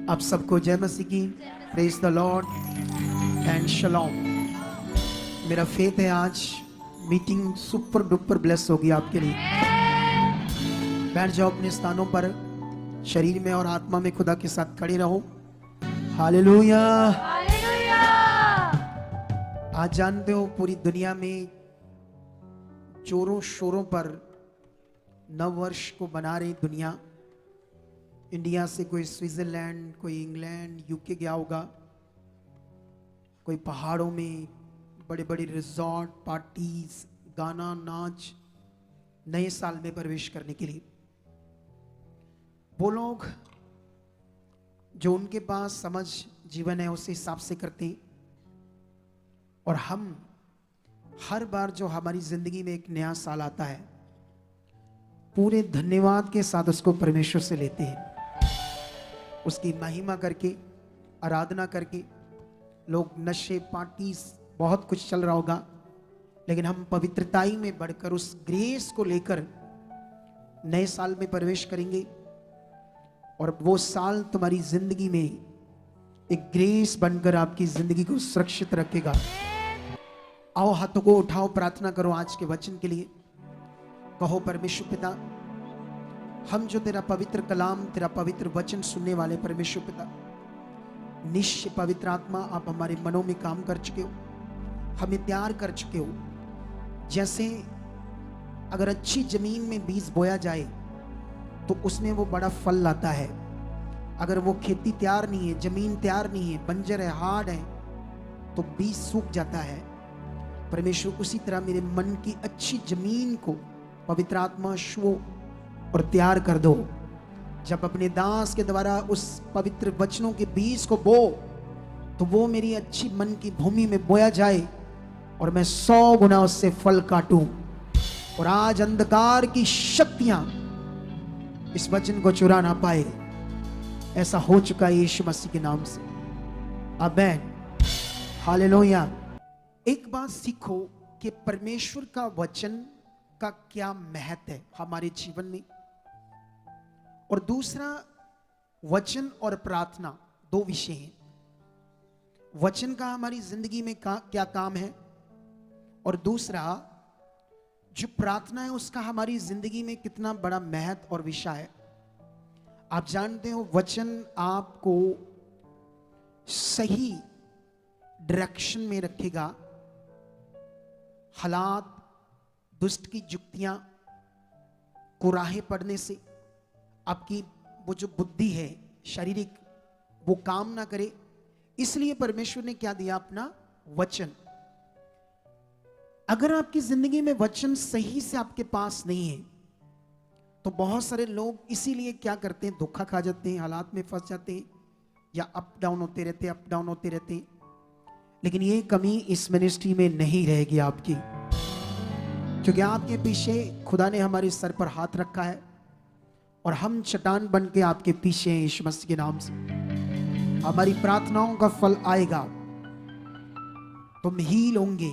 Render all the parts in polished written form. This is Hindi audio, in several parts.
आप सबको जय मसीह की। Praise the Lord and shalom. मेरा फेथ है आज मीटिंग सुपर डुपर ब्लेस होगी आपके लिए। बैठ जाओ अपने स्थानों पर, शरीर में और आत्मा में खुदा के साथ खड़े रहो। हालेलुया। आज जानते हो पूरी दुनिया में जोरों शोरों पर नव वर्ष को मना रही दुनिया। इंडिया से कोई स्विट्जरलैंड, कोई इंग्लैंड, यूके गया होगा, कोई पहाड़ों में बड़े बड़े रिजॉर्ट, पार्टीज, गाना, नाच, नए साल में प्रवेश करने के लिए। वो लोग जो उनके पास समझ जीवन है उस हिसाब से करते हैं, और हम हर बार जो हमारी जिंदगी में एक नया साल आता है पूरे धन्यवाद के साथ उसको परमेश्वर से लेते हैं, उसकी महिमा करके, आराधना करके। लोग नशे, पार्टी, बहुत कुछ चल रहा होगा, लेकिन हम पवित्रताई में बढ़कर उस ग्रेस को लेकर नए साल में प्रवेश करेंगे, और वो साल तुम्हारी जिंदगी में एक ग्रेस बनकर आपकी जिंदगी को सुरक्षित रखेगा। आओ हाथों को उठाओ, प्रार्थना करो आज के वचन के लिए। कहो, परमेश्वर पिता, हम जो तेरा पवित्र कलाम, तेरा पवित्र वचन सुनने वाले परमेश्वर पिता, निश्चय पवित्र आत्मा आप हमारे मनों में काम कर चुके हो, हमें तैयार कर चुके हो। जैसे अगर अच्छी जमीन में बीज बोया जाए तो उसमें वो बड़ा फल लाता है। अगर वो खेती तैयार नहीं है, जमीन तैयार नहीं है, बंजर है, हार्ड है, तो बीज सूख जाता है। परमेश्वर, उसी तरह मेरे मन की अच्छी जमीन को पवित्र आत्मा छुओ और तैयार कर दो। जब अपने दास के द्वारा उस पवित्र वचनों के बीज को बो, तो वो मेरी अच्छी मन की भूमि में बोया जाए और मैं 100 गुना उससे फल काटूं, और आज अंधकार की शक्तियां इस वचन को चुरा ना पाए। ऐसा हो चुका है यीशु मसीह के नाम से। आमीन। हालेलुया। एक बात सीखो कि परमेश्वर का वचन का क्या महत्व है हमारे जीवन में, और दूसरा, वचन और प्रार्थना दो विषय हैं। वचन का हमारी जिंदगी में क्या काम है, और दूसरा जो प्रार्थना है उसका हमारी जिंदगी में कितना बड़ा महत्व और विषय है। आप जानते हो वचन आपको सही डायरेक्शन में रखेगा। हालात, दुष्ट की जुक्तियां को राहें पड़ने से आपकी वो जो बुद्धि है शारीरिक, वो काम ना करे। इसलिए परमेश्वर ने क्या दिया? अपना वचन। अगर आपकी जिंदगी में वचन सही से आपके पास नहीं है तो बहुत सारे लोग इसीलिए क्या करते हैं, धोखा खा जाते हैं, हालात में फंस जाते हैं, या अप डाउन होते रहते हैं, अप डाउन होते रहते हैं। लेकिन ये कमी इस मिनिस्ट्री में नहीं रहेगी आपकी, क्योंकि आपके पीछे खुदा ने हमारे सर पर हाथ रखा है, और हम चट्टान बन के आपके पीछे हैं यीशु मसीह के नाम से। हमारी प्रार्थनाओं का फल आएगा। तुम हील होंगे,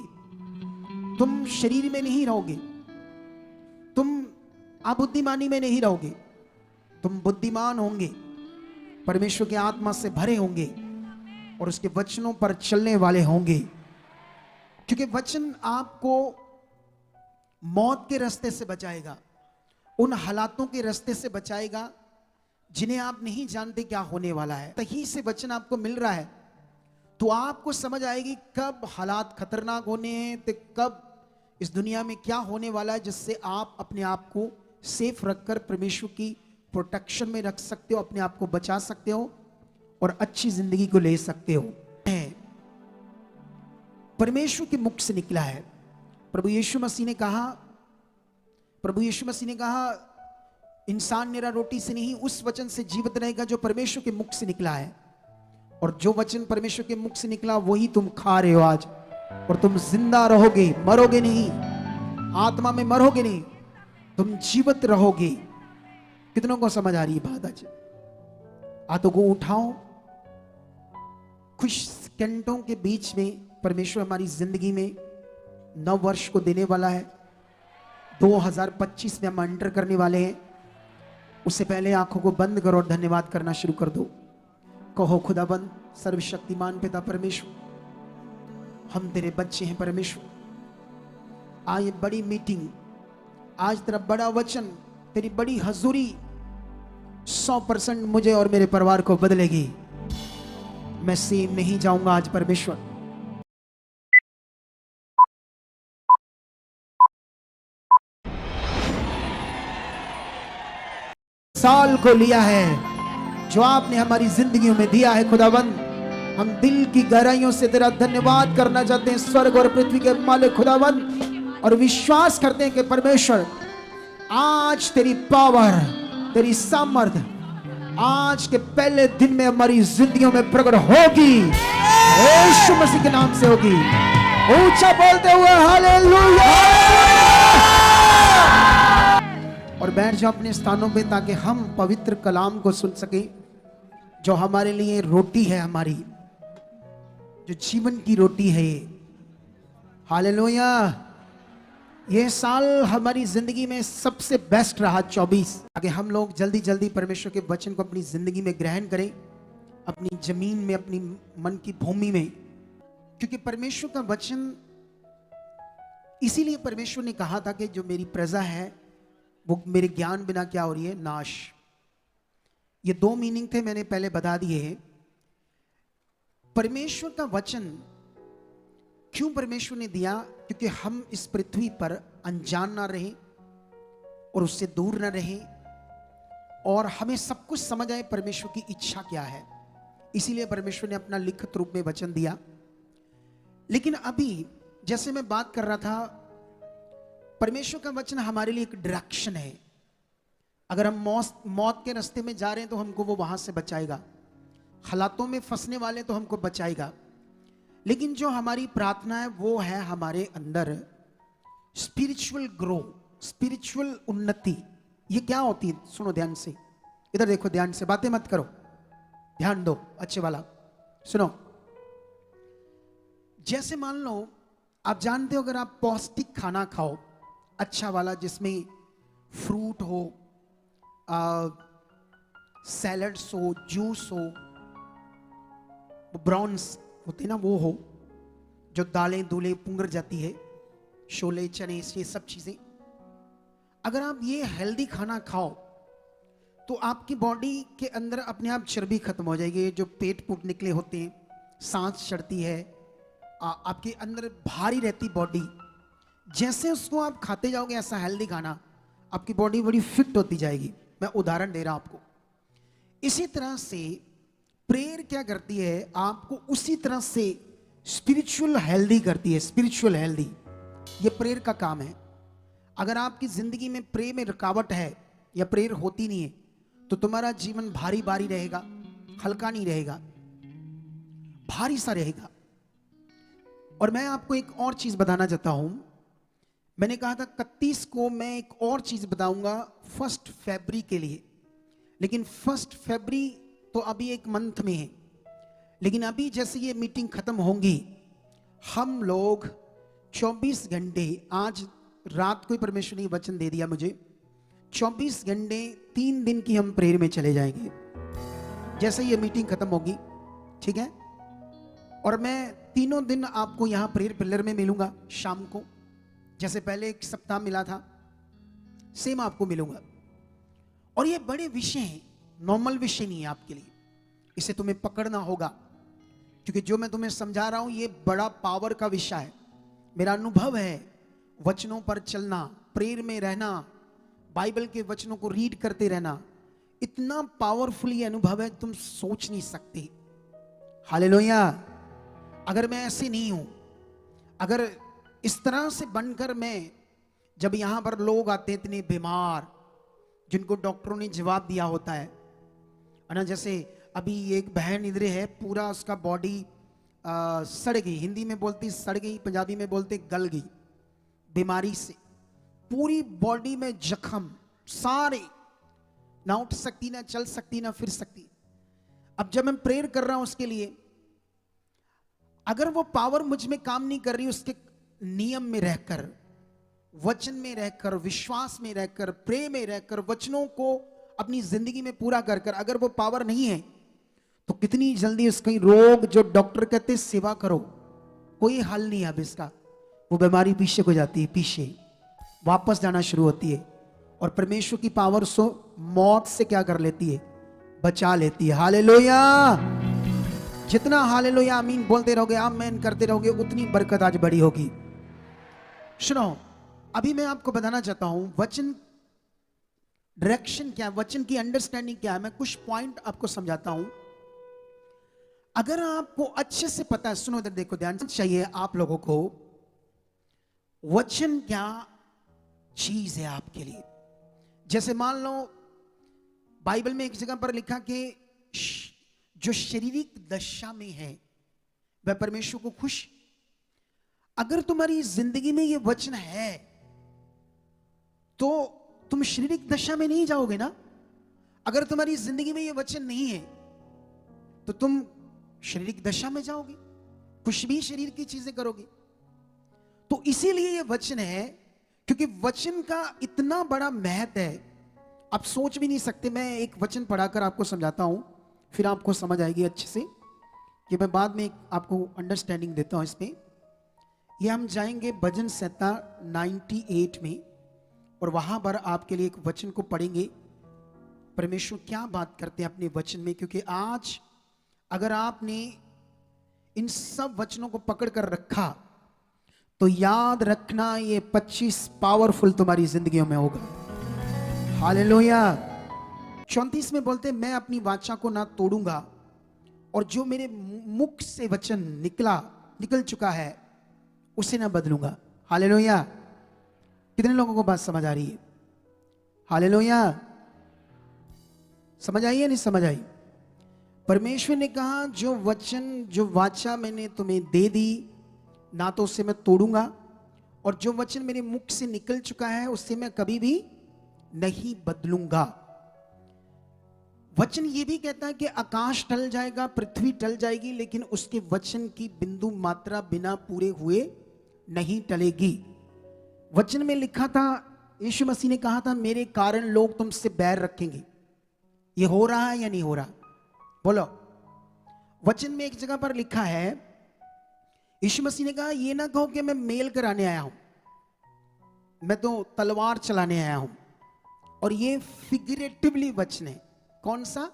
तुम शरीर में नहीं रहोगे, तुम अबुद्धिमानी में नहीं रहोगे, तुम बुद्धिमान होंगे, परमेश्वर की आत्मा से भरे होंगे, और उसके वचनों पर चलने वाले होंगे। क्योंकि वचन आपको मौत के रास्ते से बचाएगा, उन हालातों के रास्ते से बचाएगा जिन्हें आप नहीं जानते क्या होने वाला है। सही से वचन आपको मिल रहा है तो आपको समझ आएगी कब हालात खतरनाक होने हैं, तो कब इस दुनिया में क्या होने वाला है, जिससे आप अपने आप को सेफ रखकर परमेश्वर की प्रोटेक्शन में रख सकते हो, अपने आप को बचा सकते हो और अच्छी जिंदगी को ले सकते हो। परमेश्वर के मुख से निकला है। प्रभु यीशु मसीह ने कहा, इंसान मेरा रोटी से नहीं उस वचन से जीवित रहेगा जो परमेश्वर के मुख से निकला है। और जो वचन परमेश्वर के मुख से निकला वही तुम खा रहे हो आज, और तुम जिंदा रहोगे, मरोगे नहीं, आत्मा में मरोगे नहीं, तुम जीवित रहोगे। कितनों को समझ आ रही है बात? आज हाथों को उठाओ। कुछ सेकंडों के बीच में परमेश्वर हमारी जिंदगी में नव वर्ष को देने वाला है। 2025 में हम एंटर करने वाले हैं। उससे पहले आंखों को बंद करो और धन्यवाद करना शुरू कर दो। कहो खुदाबंद, सर्वशक्तिमान पिता परमेश्वर, हम तेरे बच्चे हैं परमेश्वर। आज ये बड़ी मीटिंग, आज तेरा बड़ा वचन, तेरी बड़ी हजूरी 100% मुझे और मेरे परिवार को बदलेगी। मैं सेम नहीं जाऊंगा आज परमेश्वर। साल को लिया है जो आपने हमारी जिंदगियों में दिया है खुदाबंद, हम दिल की गहराइयों से तेरा धन्यवाद करना चाहते हैं स्वर्ग और पृथ्वी के मालिक खुदाबंद, और विश्वास करते हैं कि परमेश्वर आज तेरी पावर, तेरी सामर्थ आज के पहले दिन में हमारी जिंदगियों में प्रकट होगी, यीशु मसीह के नाम से होगी। ऊंचा बोलते हुए हालेलुया। और बैठ जाओ अपने स्थानों पे ताकि हम पवित्र कलाम को सुन सके, जो हमारे लिए रोटी है, हमारी जो जीवन की रोटी है ये। हालेलुया। ये साल हमारी जिंदगी में सबसे बेस्ट रहा 24। आगे हम लोग जल्दी जल्दी परमेश्वर के वचन को अपनी जिंदगी में ग्रहण करें, अपनी जमीन में, अपनी मन की भूमि में, क्योंकि परमेश्वर का वचन, इसीलिए परमेश्वर ने कहा था कि जो मेरी प्रजा है वो मेरे ज्ञान बिना क्या हो रही है, नाश। ये 2 मीनिंग थे, मैंने पहले बता दिए हैं। परमेश्वर का वचन क्यों परमेश्वर ने दिया? क्योंकि हम इस पृथ्वी पर अनजान ना रहें और उससे दूर ना रहें, और हमें सब कुछ समझ आए परमेश्वर की इच्छा क्या है। इसीलिए परमेश्वर ने अपना लिखित रूप में वचन दिया। लेकिन अभी जैसे मैं बात कर रहा था, परमेश्वर का वचन हमारे लिए एक डायरेक्शन है। अगर हम मौत के रास्ते में जा रहे हैं तो हमको वो वहां से बचाएगा, हालातों में फंसने वाले तो हमको बचाएगा। लेकिन जो हमारी प्रार्थना है वो है हमारे अंदर स्पिरिचुअल ग्रो, स्पिरिचुअल उन्नति। ये क्या होती है? सुनो ध्यान से, इधर देखो ध्यान से, बातें मत करो, ध्यान दो अच्छे वाला। सुनो, जैसे मान लो आप जानते हो, अगर आप पौष्टिक खाना खाओ अच्छा वाला, जिसमें फ्रूट हो, सैलड्स हो, जूस हो, ब्राउन्स होते ना वो हो, जो दालें दूलें पुंगर जाती है, शोले चने, ये सब चीजें, अगर आप ये हेल्दी खाना खाओ तो आपकी बॉडी के अंदर अपने आप चर्बी खत्म हो जाएगी। जो पेट पुट निकले होते हैं, सांस चढ़ती है, आपके अंदर भारी रहती बॉडी, जैसे उसको आप खाते जाओगे ऐसा हेल्दी खाना, आपकी बॉडी बड़ी फिट होती जाएगी। मैं उदाहरण दे रहा हूं आपको। इसी तरह से प्रेयर क्या करती है, आपको उसी तरह से स्पिरिचुअल हेल्दी करती है। स्पिरिचुअल हेल्दी ये प्रेयर का काम है। अगर आपकी जिंदगी में प्रेयर में रुकावट है या प्रेयर होती नहीं है तो तुम्हारा जीवन भारी भारी रहेगा, हल्का नहीं रहेगा, भारी सा रहेगा। और मैं आपको एक और चीज बताना चाहता हूं। मैंने कहा था 31 को मैं एक और चीज बताऊंगा 1 फरवरी के लिए, लेकिन 1 फरवरी तो अभी एक मंथ में है। लेकिन अभी जैसे ये मीटिंग खत्म होंगी, हम लोग 24 घंटे, आज रात को ही परमेश्वर ने वचन दे दिया मुझे, 24 घंटे 3 दिन की हम प्रेयर में चले जाएंगे जैसे ये मीटिंग खत्म होगी, ठीक है। और मैं तीनों दिन आपको यहां प्रेयर पिलर में मिलूंगा शाम को, जैसे पहले एक सप्ताह मिला था सेम आपको मिलूंगा। और ये बड़े विषय हैं, नॉर्मल विषय नहीं है आपके लिए, इसे तुम्हें पकड़ना होगा, क्योंकि जो मैं तुम्हें समझा रहा हूं ये बड़ा पावर का विषय है। मेरा अनुभव है, वचनों पर चलना, प्रेयर में रहना, बाइबल के वचनों को रीड करते रहना, इतना पावरफुल ये अनुभव है तुम सोच नहीं सकते। हालेलुया। अगर मैं ऐसे नहीं हूं, अगर इस तरह से बनकर मैं, जब यहां पर लोग आते हैं इतने बीमार, जिनको डॉक्टरों ने जवाब दिया होता है ना, जैसे अभी एक बहन इधर है, पूरा उसका बॉडी सड़ गई, हिंदी में बोलती सड़ गई, पंजाबी में बोलते गल गई, बीमारी से पूरी बॉडी में जख्म, सारे, ना उठ सकती, ना चल सकती, ना फिर सकती। अब जब मैं प्रेयर कर रहा हूं उसके लिए, अगर वो पावर मुझ में काम नहीं कर रही, उसके नियम में रहकर, वचन में रहकर, विश्वास में रहकर, प्रेम में रहकर, वचनों को अपनी जिंदगी में पूरा कर कर अगर वो पावर नहीं है, तो कितनी जल्दी उसका रोग जो डॉक्टर कहते हैं सेवा करो, कोई हल नहीं है अब इसका, वो बीमारी पीछे को जाती है, पीछे वापस जाना शुरू होती है। और परमेश्वर की पावर सो मौत से क्या कर लेती है, बचा लेती है। हालेलुया। जितना हालेलुया आमीन बोलते रहोगे, आमीन करते रहोगे, उतनी बरकत आज बड़ी होगी। सुनो, अभी मैं आपको बताना चाहता हूं वचन डायरेक्शन क्या है, वचन की अंडरस्टैंडिंग क्या है। मैं कुछ पॉइंट आपको समझाता हूं। अगर आपको अच्छे से पता है, सुनो इधर देखो, ध्यान से चाहिए आप लोगों को, वचन क्या चीज है आपके लिए। जैसे मान लो बाइबल में एक जगह पर लिखा कि जो शारीरिक दशा में है वह परमेश्वर को खुश। अगर तुम्हारी जिंदगी में यह वचन है तो तुम शारीरिक दशा में नहीं जाओगे ना। अगर तुम्हारी जिंदगी में यह वचन नहीं है तो तुम शारीरिक दशा में जाओगे, कुछ भी शरीर की चीजें करोगे। तो इसीलिए यह वचन है, क्योंकि वचन का इतना बड़ा महत्व है, आप सोच भी नहीं सकते। मैं एक वचन पढ़ाकर आपको समझाता हूं, फिर आपको समझ आएगी अच्छे से, कि मैं बाद में आपको अंडरस्टैंडिंग देता हूं इसमें। ये हम जाएंगे भजन संहिता 98 में, और वहां पर आपके लिए एक वचन को पढ़ेंगे, परमेश्वर क्या बात करते हैं अपने वचन में। क्योंकि आज अगर आपने इन सब वचनों को पकड़ कर रखा तो याद रखना, ये 25 पावरफुल तुम्हारी जिंदगियों में होगा। हालेलुया। 34 में बोलते, मैं अपनी वाचा को ना तोड़ूंगा, और जो मेरे मुख से वचन निकल चुका है उसे ना बदलूंगा। हालेलुया। कितने लोगों को बात समझ आ रही है? हालेलुया। समझ आई है नहीं समझ आई? परमेश्वर ने कहा जो वचन, जो वाचा मैंने तुम्हें दे दी, ना तो उससे मैं तोड़ूंगा, और जो वचन मेरे मुख से निकल चुका है उससे मैं कभी भी नहीं बदलूंगा। वचन ये भी कहता है कि आकाश टल जाएगा, पृथ्वी टल जाएगी, लेकिन उसके वचन की बिंदु मात्रा बिना पूरे हुए नहीं टलेगी। वचन में लिखा था, यीशु मसीह ने कहा था, मेरे कारण लोग तुमसे बैर रखेंगे। ये हो रहा है या नहीं हो रहा? बोलो। वचन में एक जगह पर लिखा है, यीशु मसीह ने कहा, ये ना कहो कि मैं मेल कराने आया हूं, मैं तो तलवार चलाने आया हूं। और ये फिगरेटिवली वचन है। कौन सा?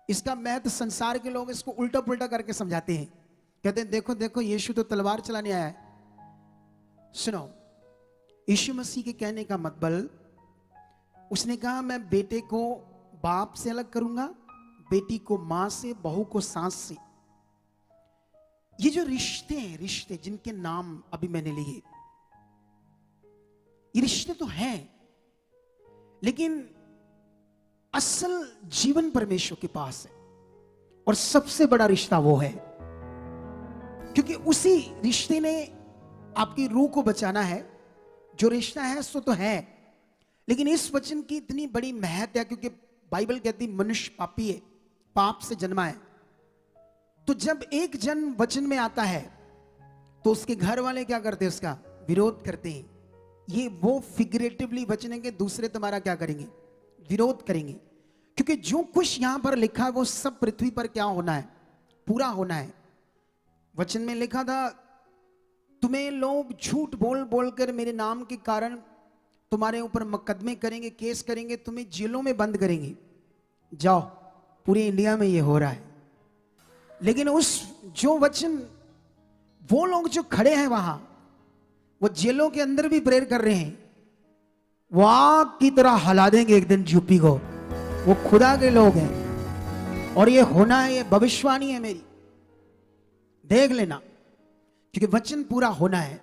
इसका महत्व संसार के लोग इसको उल्टा पुल्टा करके समझाते हैं, कहते हैं देखो देखो यीशु तो तलवार चलाने आया है। सुनो, यीशु मसीह के कहने का मतलब, उसने कहा मैं बेटे को बाप से अलग करूंगा, बेटी को मां से, बहू को सास से। ये जो रिश्ते हैं, रिश्ते जिनके नाम अभी मैंने लिए, ये रिश्ते तो हैं, लेकिन असल जीवन परमेश्वर के पास है, और सबसे बड़ा रिश्ता वो है, क्योंकि उसी रिश्ते ने आपकी रूह को बचाना है। जो रिश्ता है सो तो है, लेकिन इस वचन की इतनी बड़ी महत्व है, क्योंकि बाइबल कहती मनुष्य पापी है, पाप से जन्मा है। तो जब एक जन वचन में आता है तो उसके घर वाले क्या करते हैं? उसका विरोध करते हैं। ये वो फिगरेटिवली वचन है कि दूसरे तुम्हारा क्या करेंगे? विरोध करेंगे। क्योंकि जो कुछ यहां पर लिखा है वो सब पृथ्वी पर क्या होना है? पूरा होना है। वचन में लिखा था, तुम्हें लोग झूठ बोल बोलकर मेरे नाम के कारण तुम्हारे ऊपर मुकदमे करेंगे, केस करेंगे, तुम्हें जेलों में बंद करेंगे। जाओ, पूरे इंडिया में ये हो रहा है। लेकिन उस जो वचन, वो लोग जो खड़े हैं वहां, वो जेलों के अंदर भी प्रेयर कर रहे हैं, वो आग की तरह हिला देंगे एक दिन यूपी को। वो खुदा के लोग हैं, और ये होना है, ये भविष्यवाणी है मेरी, देख लेना, क्योंकि वचन पूरा होना है।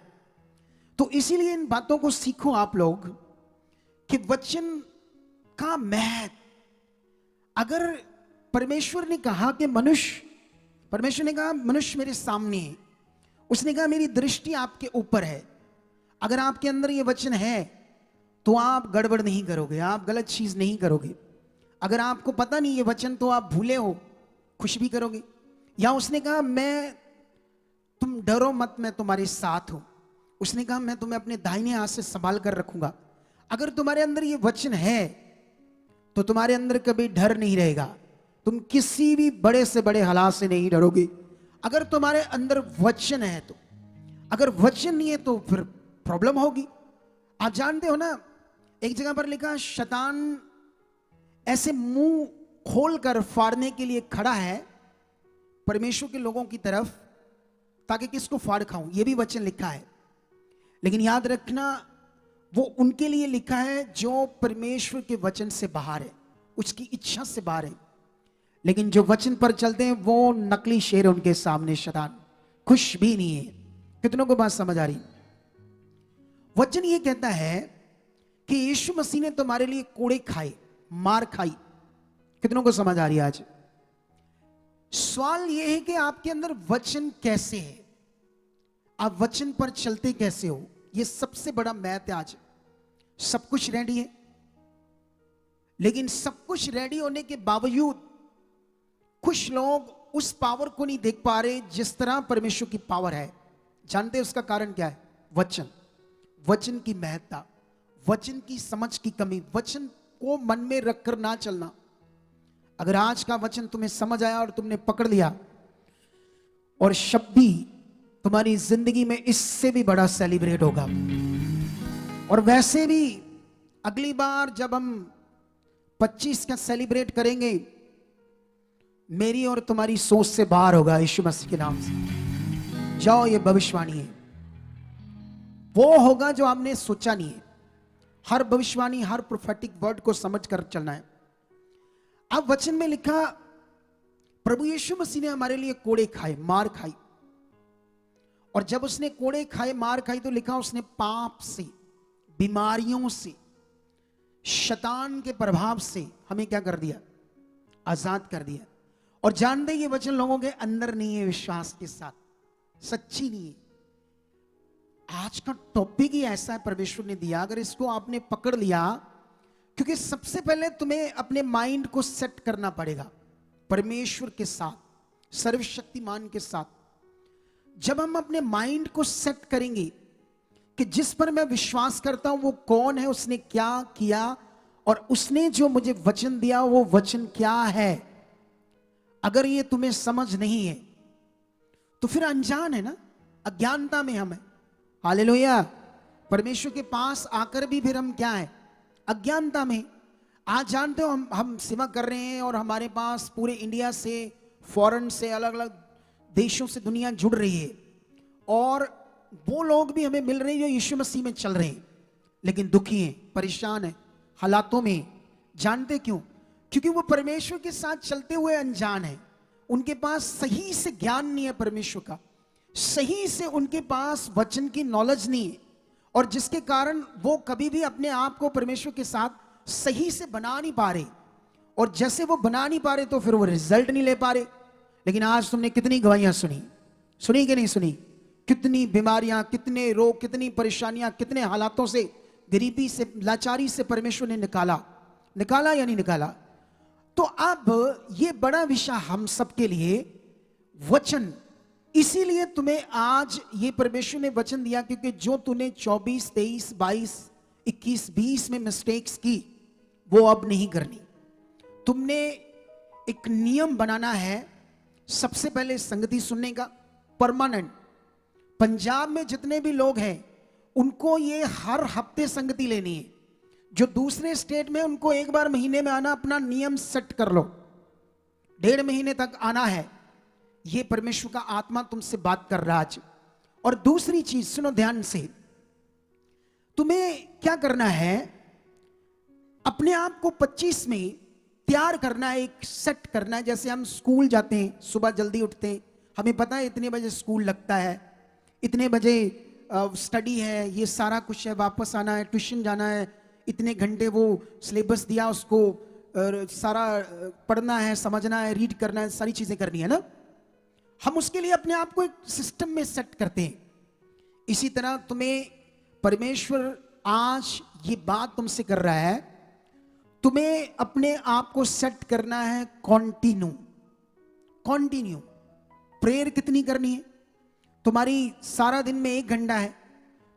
तो इसीलिए इन बातों को सीखो आप लोग कि वचन का महत्व। अगर परमेश्वर ने कहा कि परमेश्वर ने कहा मनुष्य मेरे सामने है, उसने कहा मेरी दृष्टि आपके ऊपर है। अगर आपके अंदर ये वचन है तो आप गड़बड़ नहीं करोगे, आप गलत चीज नहीं करोगे। अगर आपको पता नहीं ये वचन, तो आप भूले हो, खुश भी करोगे। या उसने कहा तुम डरो मत, मैं तुम्हारे साथ हूं। उसने कहा मैं तुम्हें अपने दाहिने हाथ से संभाल कर रखूंगा। अगर तुम्हारे अंदर ये वचन है तो तुम्हारे अंदर कभी डर नहीं रहेगा, तुम किसी भी बड़े से बड़े हालात से नहीं डरोगे अगर तुम्हारे अंदर वचन है तो। अगर वचन नहीं है तो फिर प्रॉब्लम होगी। आप जानते हो ना, एक जगह पर लिखा शैतान ऐसे मुंह खोलकर फाड़ने के लिए खड़ा है परमेश्वर के लोगों की तरफ, ताकि किसको फाड़ खाऊं, यह भी वचन लिखा है। लेकिन याद रखना, वो उनके लिए लिखा है जो परमेश्वर के वचन से बाहर है, उसकी इच्छा से बाहर है। लेकिन जो वचन पर चलते हैं वो नकली शेर है उनके सामने, शैतान खुश भी नहीं है। कितनों को बात समझ आ रही? वचन ये कहता है कि यीशु मसीह ने तुम्हारे लिए कोड़े खाए, मार खाई। कितनों को समझ आ रही है? आज सवाल यह है कि आपके अंदर वचन कैसे है, आप वचन पर चलते कैसे हो? यह सबसे बड़ा मैथ है। आज सब कुछ रेडी है, लेकिन सब कुछ रेडी होने के बावजूद कुछ लोग उस पावर को नहीं देख पा रहे जिस तरह परमेश्वर की पावर है। जानते हैं उसका कारण क्या है? वचन, वचन की महत्ता, वचन की समझ की कमी, वचन को मन में रखकर ना चलना। अगर आज का वचन तुम्हें समझ आया और तुमने पकड़ लिया, और शब्द भी तुम्हारी जिंदगी में इससे भी बड़ा सेलिब्रेट होगा। और वैसे भी अगली बार जब हम 25 का सेलिब्रेट करेंगे, मेरी और तुम्हारी सोच से बाहर होगा यीशु मसीह के नाम से। जाओ, ये भविष्यवाणी है, वो होगा जो आपने सोचा नहीं है। हर भविष्यवाणी, हर प्रोफेटिक वर्ड को समझकर चलना है। अब वचन में लिखा, प्रभु यीशु मसीह ने हमारे लिए कोड़े खाए, मार खाई। और जब उसने कोड़े खाए, मार खाई, तो लिखा उसने पाप से, बीमारियों से, शैतान के प्रभाव से हमें क्या कर दिया? आजाद कर दिया। और जानते ये वचन लोगों के अंदर नहीं है, विश्वास के साथ सच्ची नहीं है। आज का टॉपिक ही ऐसा है परमेश्वर ने दिया, अगर इसको आपने पकड़ लिया, क्योंकि सबसे पहले तुम्हें अपने माइंड को सेट करना पड़ेगा परमेश्वर के साथ, सर्वशक्तिमान के साथ। जब हम अपने माइंड को सेट करेंगे कि जिस पर मैं विश्वास करता हूं वो कौन है, उसने क्या किया, और उसने जो मुझे वचन दिया वो वचन क्या है, अगर ये तुम्हें समझ नहीं है तो फिर अनजान है ना, अज्ञानता में हम है। हालेलुया। परमेश्वर के पास आकर भी फिर हम क्या है? अज्ञानता में। आज जानते हो हम सेवा कर रहे हैं और हमारे पास पूरे इंडिया से, फॉरेन से, अलग अलग देशों से दुनिया जुड़ रही है, और वो लोग भी हमें मिल रहे हैं जो यीशु मसीह में चल रहे हैं, लेकिन दुखी हैं, परेशान हैं, हालातों में। जानते क्यों? क्योंकि वो परमेश्वर के साथ चलते हुए अनजान है। उनके पास सही से ज्ञान नहीं है परमेश्वर का, सही से उनके पास वचन की नॉलेज नहीं है, और जिसके कारण वो कभी भी अपने आप को परमेश्वर के साथ सही से बना नहीं पा रहे। और जैसे वो बना नहीं पा रहे तो फिर वो रिजल्ट नहीं ले पा रहे। लेकिन आज तुमने कितनी गवाहियां सुनी कि नहीं सुनी? कितनी बीमारियां, कितने रोग, कितनी परेशानियां, कितने हालातों से, गरीबी से, लाचारी से परमेश्वर ने निकाला या नहीं निकाला? तो अब ये बड़ा विषय हम सबके लिए वचन। इसीलिए तुम्हें आज ये परमेश्वर ने वचन दिया, क्योंकि जो तूने 24, 23, 22, 21, 20 में मिस्टेक्स की वो अब नहीं करनी। तुमने एक नियम बनाना है, सबसे पहले संगति सुनने का, परमानेंट। पंजाब में जितने भी लोग हैं उनको ये हर हफ्ते संगति लेनी है। जो दूसरे स्टेट में, उनको एक बार महीने में आना, अपना नियम सेट कर लो, 1.5 महीने तक आना है। ये परमेश्वर का आत्मा तुमसे बात कर रहा आज। और दूसरी चीज सुनो ध्यान से, तुम्हें क्या करना है? अपने आप को 25 में तैयार करना है, एक सेट करना है। जैसे हम स्कूल जाते हैं, सुबह जल्दी उठते हैं, हमें पता है इतने बजे स्कूल लगता है, इतने बजे स्टडी है, ये सारा कुछ है, वापस आना है, ट्यूशन जाना है, इतने घंटे वो सिलेबस दिया, उसको सारा पढ़ना है, समझना है, रीड करना है, सारी चीजें करनी है ना। हम उसके लिए अपने आप को एक सिस्टम में सेट करते हैं। इसी तरह तुम्हें परमेश्वर आज ये बात तुमसे कर रहा है, तुम्हें अपने आप को सेट करना है कॉन्टिन्यू। प्रेयर कितनी करनी है? तुम्हारी सारा दिन में 1 घंटा है,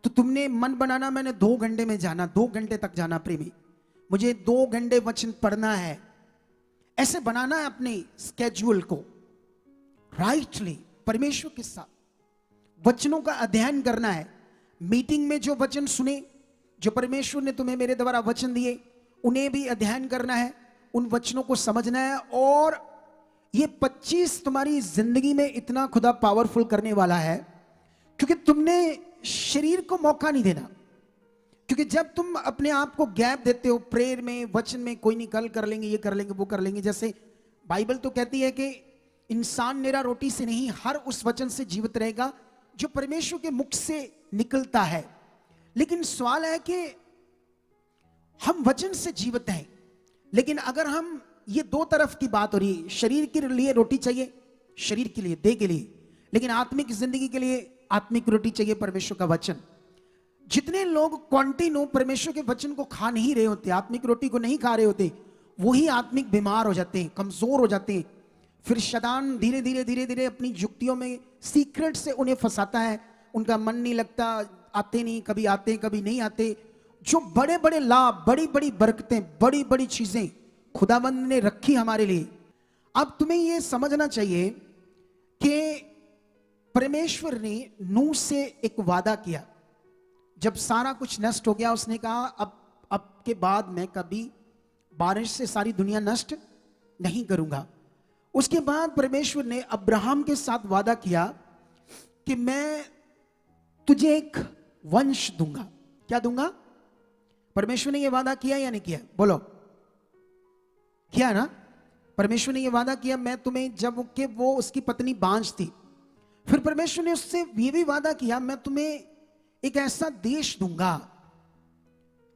तो तुमने मन बनाना मैंने 2 घंटे में जाना, 2 घंटे तक जाना प्रेमी, मुझे 2 घंटे वचन पढ़ना है। ऐसे बनाना है अपने स्केड्यूल को राइटली, परमेश्वर के साथ वचनों का अध्ययन करना है। मीटिंग में जो वचन सुने, जो परमेश्वर ने तुम्हें मेरे द्वारा वचन दिए, उन्हें भी अध्ययन करना है, उन वचनों को समझना है। और ये 25 तुम्हारी जिंदगी में इतना खुदा पावरफुल करने वाला है, क्योंकि तुमने शरीर को मौका नहीं देना। क्योंकि जब तुम अपने आप को गैप देते हो प्रेयर में, वचन में, कोई नहीं कल कर लेंगे, ये कर लेंगे, वो कर लेंगे, जैसे बाइबल तो कहती है कि इंसान निरा रोटी से नहीं हर उस वचन से जीवित रहेगा जो परमेश्वर के मुख से निकलता है। लेकिन सवाल है कि हम वचन से जीवित हैं, लेकिन अगर हम, ये दो तरफ की बात हो रही है, शरीर के लिए रोटी चाहिए, शरीर के लिए, देह के लिए, लेकिन आत्मिक जिंदगी के लिए आत्मिक रोटी चाहिए, परमेश्वर का वचन। जितने लोग कंटिन्यू परमेश्वर के वचन को खा नहीं रहे होते, आत्मिक रोटी को नहीं खा रहे होते, वही आत्मिक बीमार हो जाते हैं, कमजोर हो जाते हैं। फिर शैतान धीरे धीरे धीरे धीरे अपनी युक्तियों में सीक्रेट से उन्हें फंसाता है, उनका मन नहीं लगता, आते नहीं, कभी आते कभी नहीं आते। जो बड़े बड़े लाभ, बड़ी बड़ी बरकतें, बड़ी बड़ी चीजें खुदाबंद ने रखी हमारे लिए, अब तुम्हें यह समझना चाहिए कि परमेश्वर ने नूह से एक वादा किया। जब सारा कुछ नष्ट हो गया, उसने कहा अब के बाद मैं कभी बारिश से सारी दुनिया नष्ट नहीं करूंगा। उसके बाद परमेश्वर ने अब्राहम के साथ वादा किया कि मैं तुझे एक वंश दूंगा। क्या दूंगा? परमेश्वर ने यह वादा किया या नहीं किया? बोलो, किया ना? परमेश्वर ने यह वादा किया, मैं तुम्हें, जब कि वो उसकी पत्नी बांझ थी, फिर परमेश्वर ने उससे ये भी वादा किया, मैं तुम्हें एक ऐसा देश दूंगा,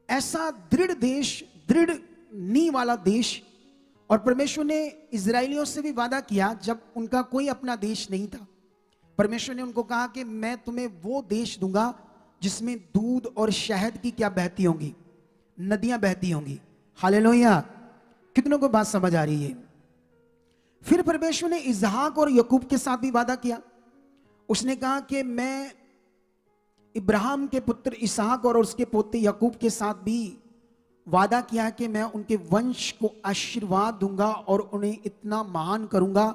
ऐसा दृढ़ देश, दृढ़ नींव वाला देश। और परमेश्वर ने इजरायलियों से भी वादा किया, जब उनका कोई अपना देश नहीं था, परमेश्वर ने उनको कहा कि मैं तुम्हें वो देश दूंगा जिसमें दूध और शहद की क्या बहती होंगी, नदियां बहती होंगी। हालेलुया! कितनों को बात समझ आ रही है? फिर परमेश्वर ने इसहाक और याकूब के साथ भी वादा किया। उसने कहा कि मैं इब्राहिम के पुत्र इसहाक और उसके पोते याकूब के साथ भी वादा किया कि मैं उनके वंश को आशीर्वाद दूंगा और उन्हें इतना महान करूंगा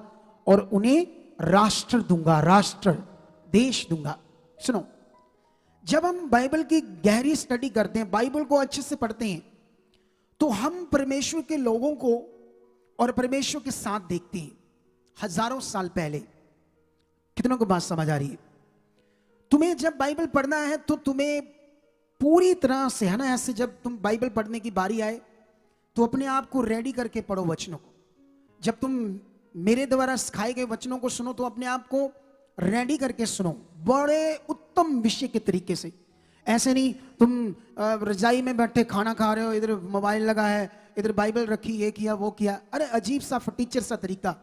और उन्हें राष्ट्र दूंगा, राष्ट्र, देश दूंगा। सुनो, जब हम बाइबल की गहरी स्टडी करते हैं, बाइबल को अच्छे से पढ़ते हैं, तो हम परमेश्वर के लोगों को और परमेश्वर के साथ देखते हैं हजारों साल पहले। कितनों को बात समझ आ रही है? तुम्हें जब बाइबल पढ़ना है तो तुम्हें पूरी तरह से, है ना, ऐसे जब तुम बाइबल पढ़ने की बारी आए तो अपने आप को रेडी करके पढ़ो वचनों को। जब तुम मेरे द्वारा सिखाए गए वचनों को सुनो तो अपने आप को रेडी करके सुनो, बड़े उत्तम विषय के तरीके से। ऐसे नहीं तुम रजाई में बैठे खाना खा रहे हो, इधर मोबाइल लगा है, इधर बाइबल रखी, ये किया वो किया। अरे अजीब सा फटीचर सा तरीका।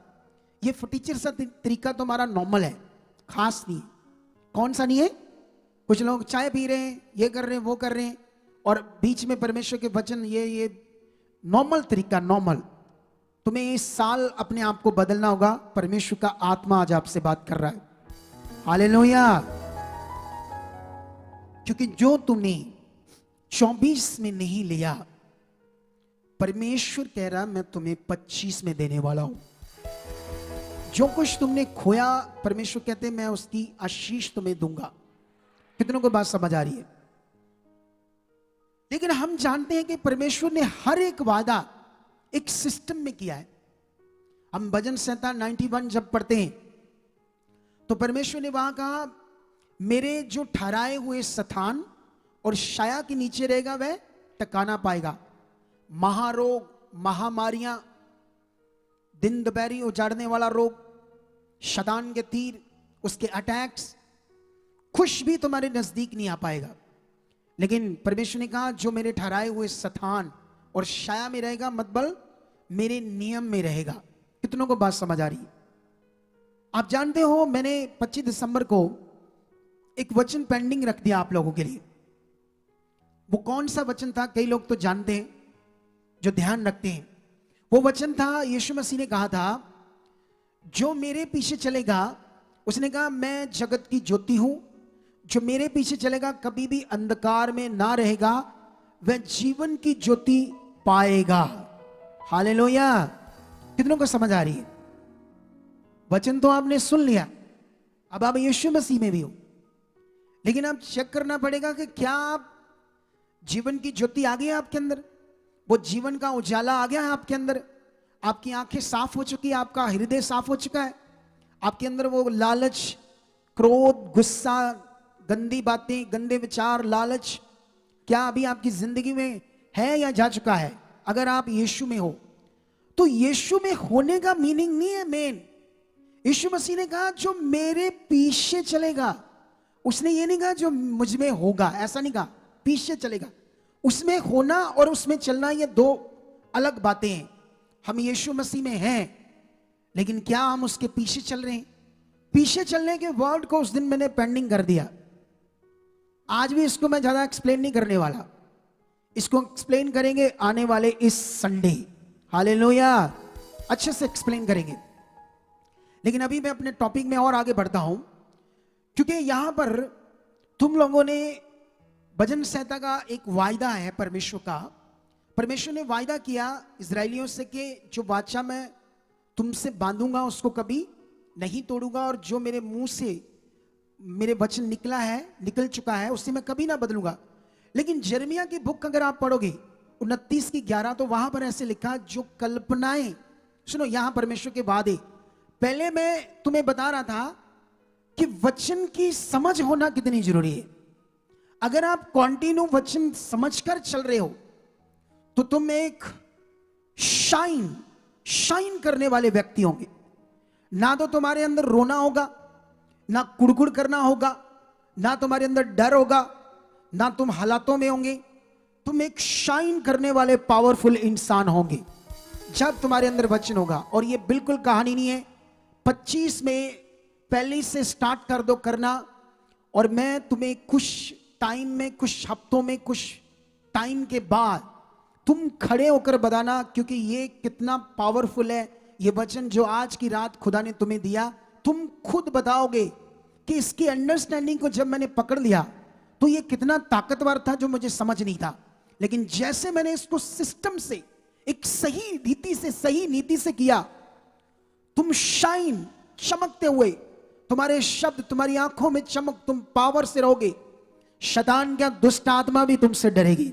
ये फटीचर सा तरीका तुम्हारा नॉर्मल है, खास नहीं। कौन सा नहीं है? कुछ लोग चाय पी रहे हैं, ये कर रहे हैं, वो कर रहे हैं, और बीच में परमेश्वर के वचन, ये नॉर्मल तरीका, नॉर्मल। तुम्हें इस साल अपने आप को बदलना होगा। परमेश्वर का आत्मा आज आपसे बात कर रहा है। हालेलुया! क्योंकि जो तुमने 24 में नहीं लिया, परमेश्वर कह रहा मैं तुम्हें 25 में देने वाला हूं। जो कुछ तुमने खोया, परमेश्वर कहते मैं उसकी आशीष तुम्हें दूंगा। कितनों को बात समझ आ रही है? लेकिन हम जानते हैं कि परमेश्वर ने हर एक वादा एक सिस्टम में किया है। हम भजन संहिता 91 जब पढ़ते हैं तो परमेश्वर ने वहां कहा, मेरे जो ठहराए हुए स्थान और छाया के नीचे रहेगा वह टकाना पाएगा। महारोग, महामारियां, दिन दोपहरी उजाड़ने वाला रोग, शैतान के तीर, उसके अटैक्स, कुछ भी तुम्हारे नजदीक नहीं आ पाएगा। लेकिन परमेश्वर ने कहा जो मेरे ठहराए हुए स्थान और छाया में रहेगा, मतलब मेरे नियम में रहेगा। कितनों को बात समझ आ रही है? आप जानते हो मैंने 25 दिसंबर को एक वचन पेंडिंग रख दिया आप लोगों के लिए। वो कौन सा वचन था? कई लोग तो जानते हैं जो ध्यान रखते हैं। वो वचन था, यीशु मसीह ने कहा था, जो मेरे पीछे चलेगा, उसने कहा मैं जगत की ज्योति हूं, जो मेरे पीछे चलेगा कभी भी अंधकार में ना रहेगा, वह जीवन की ज्योति पाएगा। हालेलुया! कितनों को समझ आ रही है? वचन तो आपने सुन लिया, अब आप यीशु मसीह में भी हो, लेकिन अब चेक करना पड़ेगा कि क्या आप जीवन की ज्योति आ गई है आपके अंदर, वो जीवन का उजाला आ गया है आपके अंदर, आपकी आंखें साफ हो चुकी है, आपका हृदय साफ हो चुका है, आपके अंदर वो लालच, क्रोध, गुस्सा, गंदी बातें, गंदे विचार, लालच, क्या अभी आपकी जिंदगी में है या जा चुका है? अगर आप यीशु में हो तो यीशु में होने का मीनिंग नहीं है मेन। यीशु मसीह ने कहा जो मेरे पीछे चलेगा, उसने ये नहीं कहा जो मुझ में होगा, ऐसा नहीं कहा, पीछे चलेगा। उसमें होना और उसमें चलना ये दो अलग बातें हैं। हम यीशु मसीह में हैं, लेकिन क्या हम उसके पीछे चल रहे हैं? पीछे चलने के वर्ड को उस दिन मैंने पेंडिंग कर दिया। आज भी इसको मैं ज्यादा एक्सप्लेन नहीं करने वाला, इसको एक्सप्लेन करेंगे आने वाले इस संडे। हालेलुया, अच्छे से एक्सप्लेन करेंगे। लेकिन अभी मैं अपने टॉपिक में और आगे बढ़ता हूं, क्योंकि यहां पर तुम लोगों ने भजन संहिता का एक वायदा है परमेश्वर का। परमेश्वर ने वायदा किया इजरायलियों से कि जो वाचा मैं तुमसे बांधूंगा उसको कभी नहीं तोड़ूंगा, और जो मेरे मुंह से मेरे वचन निकला है, निकल चुका है, उससे मैं कभी ना बदलूंगा। लेकिन यिर्मयाह की बुक अगर आप पढ़ोगे 29:11, तो वहां पर ऐसे लिखा जो कल्पनाएं, सुनो यहां परमेश्वर के वादे। पहले मैं तुम्हें बता रहा था कि वचन की समझ होना कितनी जरूरी है। अगर आप कॉन्टिन्यू वचन समझकर चल रहे हो तो तुम एक शाइन करने वाले व्यक्ति होंगे। ना तो तुम्हारे अंदर रोना होगा, ना कुड़कुड़ करना होगा, ना तुम्हारे अंदर डर होगा, ना तुम हालातों में होंगे। तुम एक शाइन करने वाले पावरफुल इंसान होंगे जब तुम्हारे अंदर वचन होगा। और ये बिल्कुल कहानी नहीं है, 25 में पहले से स्टार्ट कर दो करना, और मैं तुम्हें कुछ टाइम में, कुछ हफ्तों में, कुछ टाइम के बाद तुम खड़े होकर बताना, क्योंकि ये कितना पावरफुल है ये वचन जो आज की रात खुदा ने तुम्हें दिया। तुम खुद बताओगे कि इसकी अंडरस्टैंडिंग को जब मैंने पकड़ लिया तो ये कितना ताकतवर था जो मुझे समझ नहीं था। लेकिन जैसे मैंने इसको सिस्टम से, एक सही रीति से, सही नीति से किया, तुम शाइन, चमकते हुए, तुम्हारे शब्द, तुम्हारी आंखों में चमक, तुम पावर से रहोगे। शैतान क्या, दुष्ट आत्मा भी तुमसे डरेगी,